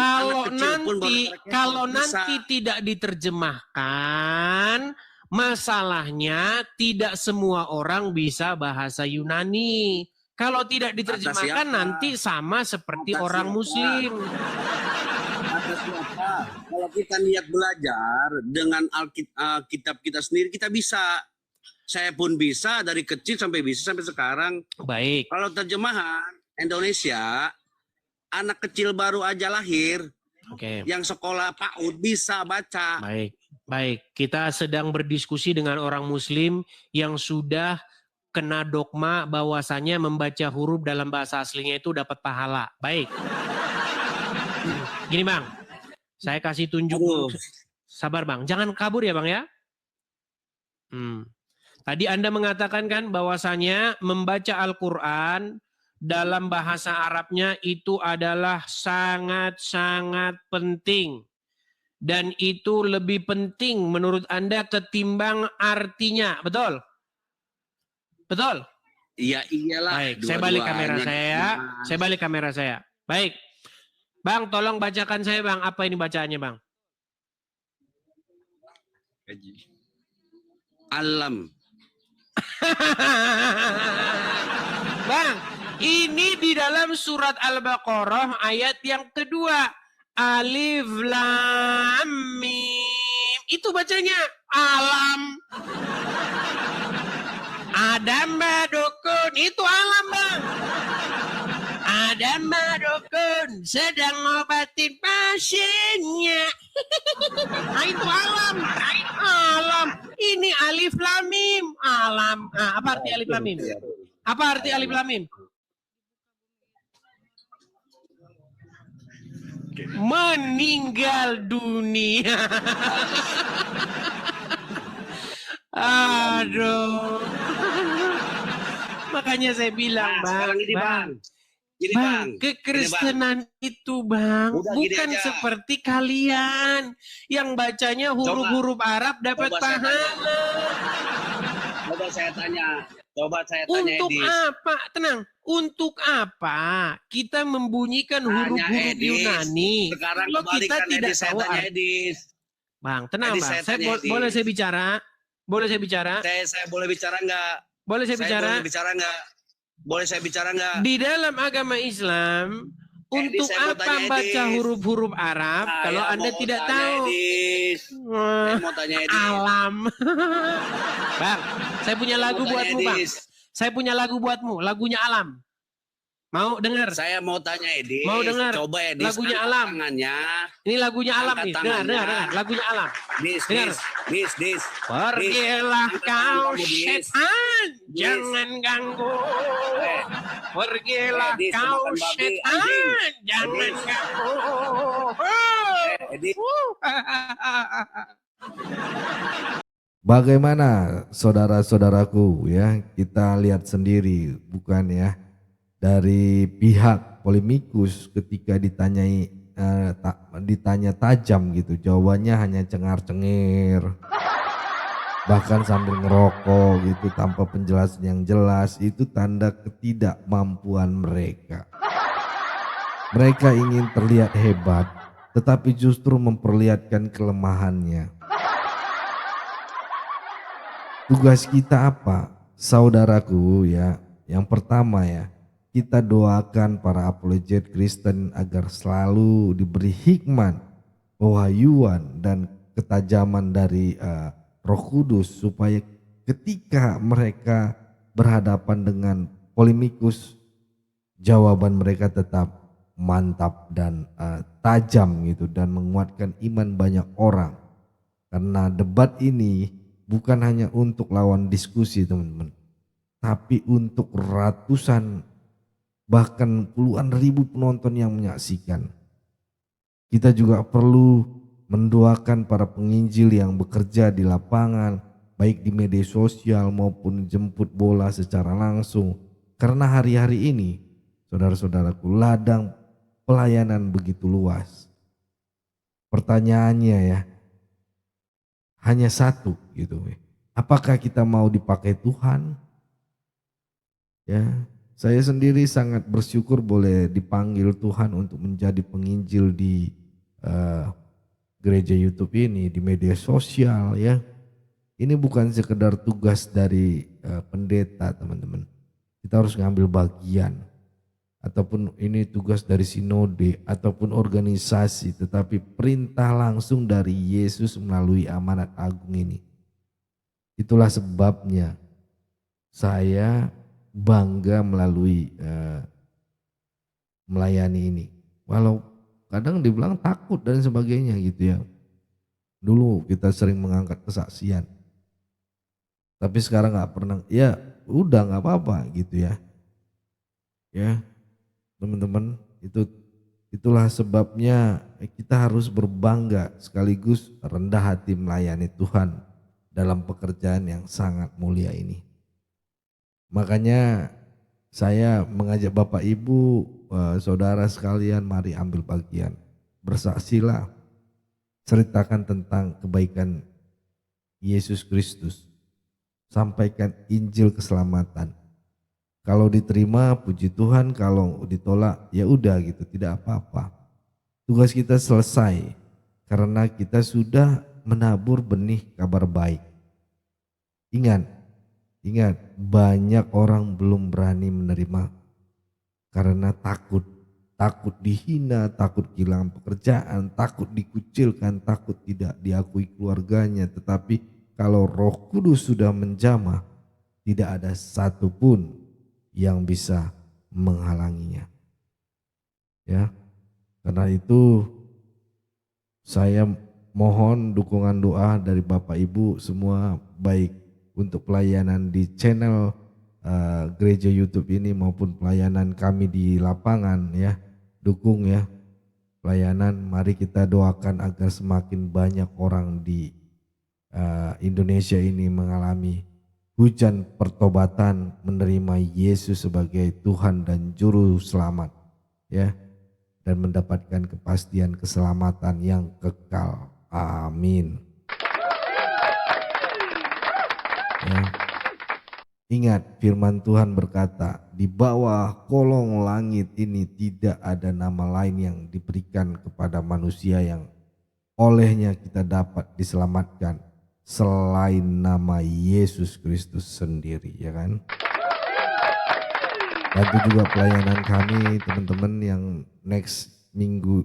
kalau nanti tidak diterjemahkan, masalahnya tidak semua orang bisa bahasa Yunani. Kalau tidak diterjemahkan nanti sama seperti orang Muslim. Kalau kita niat belajar dengan Alkitab kita sendiri, kita bisa. Saya pun bisa dari kecil sampai sekarang. Baik. Kalau terjemahan Indonesia, anak kecil baru aja lahir, yang sekolah PAUD bisa baca. Baik, kita sedang berdiskusi dengan orang Muslim yang sudah kena dogma bahwasanya membaca huruf dalam bahasa aslinya itu dapat pahala. Baik. Gini Bang, saya kasih tunjuk. Sabar Bang, jangan kabur ya Bang ya. Tadi Anda mengatakan kan bahwasanya membaca Al-Quran dalam bahasa Arabnya itu adalah sangat-sangat penting. Dan itu lebih penting menurut Anda ketimbang artinya. Betul? Betul? Iya, iyalah. Baik, saya balik kamera saya ya. Saya balik kamera saya. Baik. Bang, tolong bacakan saya Bang. Apa ini bacaannya Bang? Alam. Bang, ini di dalam surat Al-Baqarah ayat yang kedua. Alif Lam Mim. Itu bacanya alam. Adam Badukun. Itu alam Bang. Adam Badukun sedang ngobatin pasiennya. Nah, itu alam. Alam. Ini Alif Lam Mim. Alam. Nah, apa arti Alif Lam Mim? Apa arti Alif Lam Mim? Meninggal dunia. Aduh. Makanya saya bilang Bang, kekristenan itu Bang bukan seperti kalian yang bacanya huruf-huruf Arab dapat pahala. Coba saya tanya Untuk Edis. apa? Tenang. Untuk apa kita membunyikan huruf-huruf Yunani? Sekarang kalau kita tidak tahu Edis. Bang, tenang Edis, Bang. Boleh saya bicara? Boleh saya bicara? Saya boleh bicara enggak? Boleh saya bicara? Boleh saya bicara enggak? Di dalam agama Islam, untuk apa baca huruf-huruf Arab kalau Anda tidak tahu? Saya mau tanya Edis. Alam. Bang, saya punya lagu buatmu Bang. Saya punya lagu buatmu, lagunya Alam. Mau dengar? Saya mau tanya Edis. Mau dengar? Coba Edis. Lagunya Alam. Tangannya. Ini lagunya Alam nih. Dengar. Lagunya Alam. Dis. Pergilah kau setan, jangan ganggu. Pergilah kau setan, jangan ganggu. Bagaimana saudara-saudaraku ya, kita lihat sendiri bukan ya, dari pihak polemikus ketika ditanya tajam gitu, jawabannya hanya cengar-cengir, bahkan sambil ngerokok gitu tanpa penjelasan yang jelas. Itu tanda ketidakmampuan mereka. Mereka ingin terlihat hebat, tetapi justru memperlihatkan kelemahannya. Tugas kita apa? Saudaraku ya, yang pertama ya, kita doakan para apologet Kristen agar selalu diberi hikmat, pewahyuan dan ketajaman dari Roh Kudus supaya ketika mereka berhadapan dengan polemikus, jawaban mereka tetap mantap dan tajam gitu dan menguatkan iman banyak orang. Karena debat ini bukan hanya untuk lawan diskusi teman-teman, tapi untuk ratusan bahkan puluhan ribu penonton yang menyaksikan. Kita juga perlu mendoakan para penginjil yang bekerja di lapangan, baik di media sosial maupun jemput bola secara langsung. Karena hari-hari ini, saudara-saudaraku, ladang pelayanan begitu luas. Pertanyaannya ya, hanya satu gitu. Apakah kita mau dipakai Tuhan? Ya, saya sendiri sangat bersyukur boleh dipanggil Tuhan untuk menjadi penginjil di gereja YouTube ini, di media sosial ya. Ini bukan sekedar tugas dari pendeta teman-teman. Kita harus ngambil bagian. Ataupun ini tugas dari sinode ataupun organisasi, tetapi perintah langsung dari Yesus melalui amanat agung ini. Itulah sebabnya saya bangga melalui melayani ini. Walau kadang dibilang takut dan sebagainya gitu ya. Dulu kita sering mengangkat kesaksian, tapi sekarang nggak pernah. Ya udah nggak apa-apa gitu ya. Ya. Teman-teman, itulah sebabnya kita harus berbangga sekaligus rendah hati melayani Tuhan dalam pekerjaan yang sangat mulia ini. Makanya saya mengajak Bapak Ibu, saudara sekalian, mari ambil bagian. Bersaksilah, ceritakan tentang kebaikan Yesus Kristus. Sampaikan Injil keselamatan. Kalau diterima puji Tuhan, kalau ditolak ya udah gitu, tidak apa-apa. Tugas kita selesai karena kita sudah menabur benih kabar baik. Ingat banyak orang belum berani menerima karena takut dihina, takut kehilangan pekerjaan, takut dikucilkan, takut tidak diakui keluarganya. Tetapi kalau Roh Kudus sudah menjamah, tidak ada satupun yang bisa menghalanginya. Ya. Karena itu saya mohon dukungan doa dari Bapak Ibu semua, baik untuk pelayanan di channel gereja YouTube ini maupun pelayanan kami di lapangan ya. Dukung ya pelayanan, mari kita doakan agar semakin banyak orang di Indonesia ini mengalami hujan pertobatan, menerima Yesus sebagai Tuhan dan Juru Selamat ya, dan mendapatkan kepastian keselamatan yang kekal. Amin. Ya. Ingat firman Tuhan berkata, di bawah kolong langit ini tidak ada nama lain yang diberikan kepada manusia yang olehnya kita dapat diselamatkan selain nama Yesus Kristus sendiri, ya kan? Bantu juga pelayanan kami teman-teman yang next minggu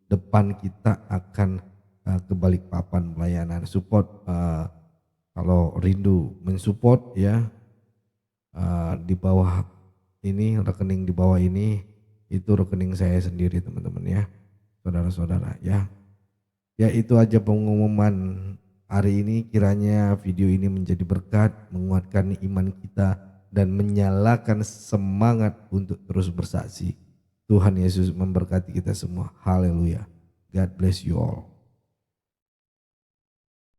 depan kita akan ke Balikpapan pelayanan. Support kalau rindu mensupport ya, di bawah ini, rekening di bawah ini itu rekening saya sendiri teman-teman ya, saudara-saudara ya. Ya itu aja pengumuman hari ini, kiranya video ini menjadi berkat, menguatkan iman kita dan menyalakan semangat untuk terus bersaksi. Tuhan Yesus memberkati kita semua. Haleluya. God bless you all.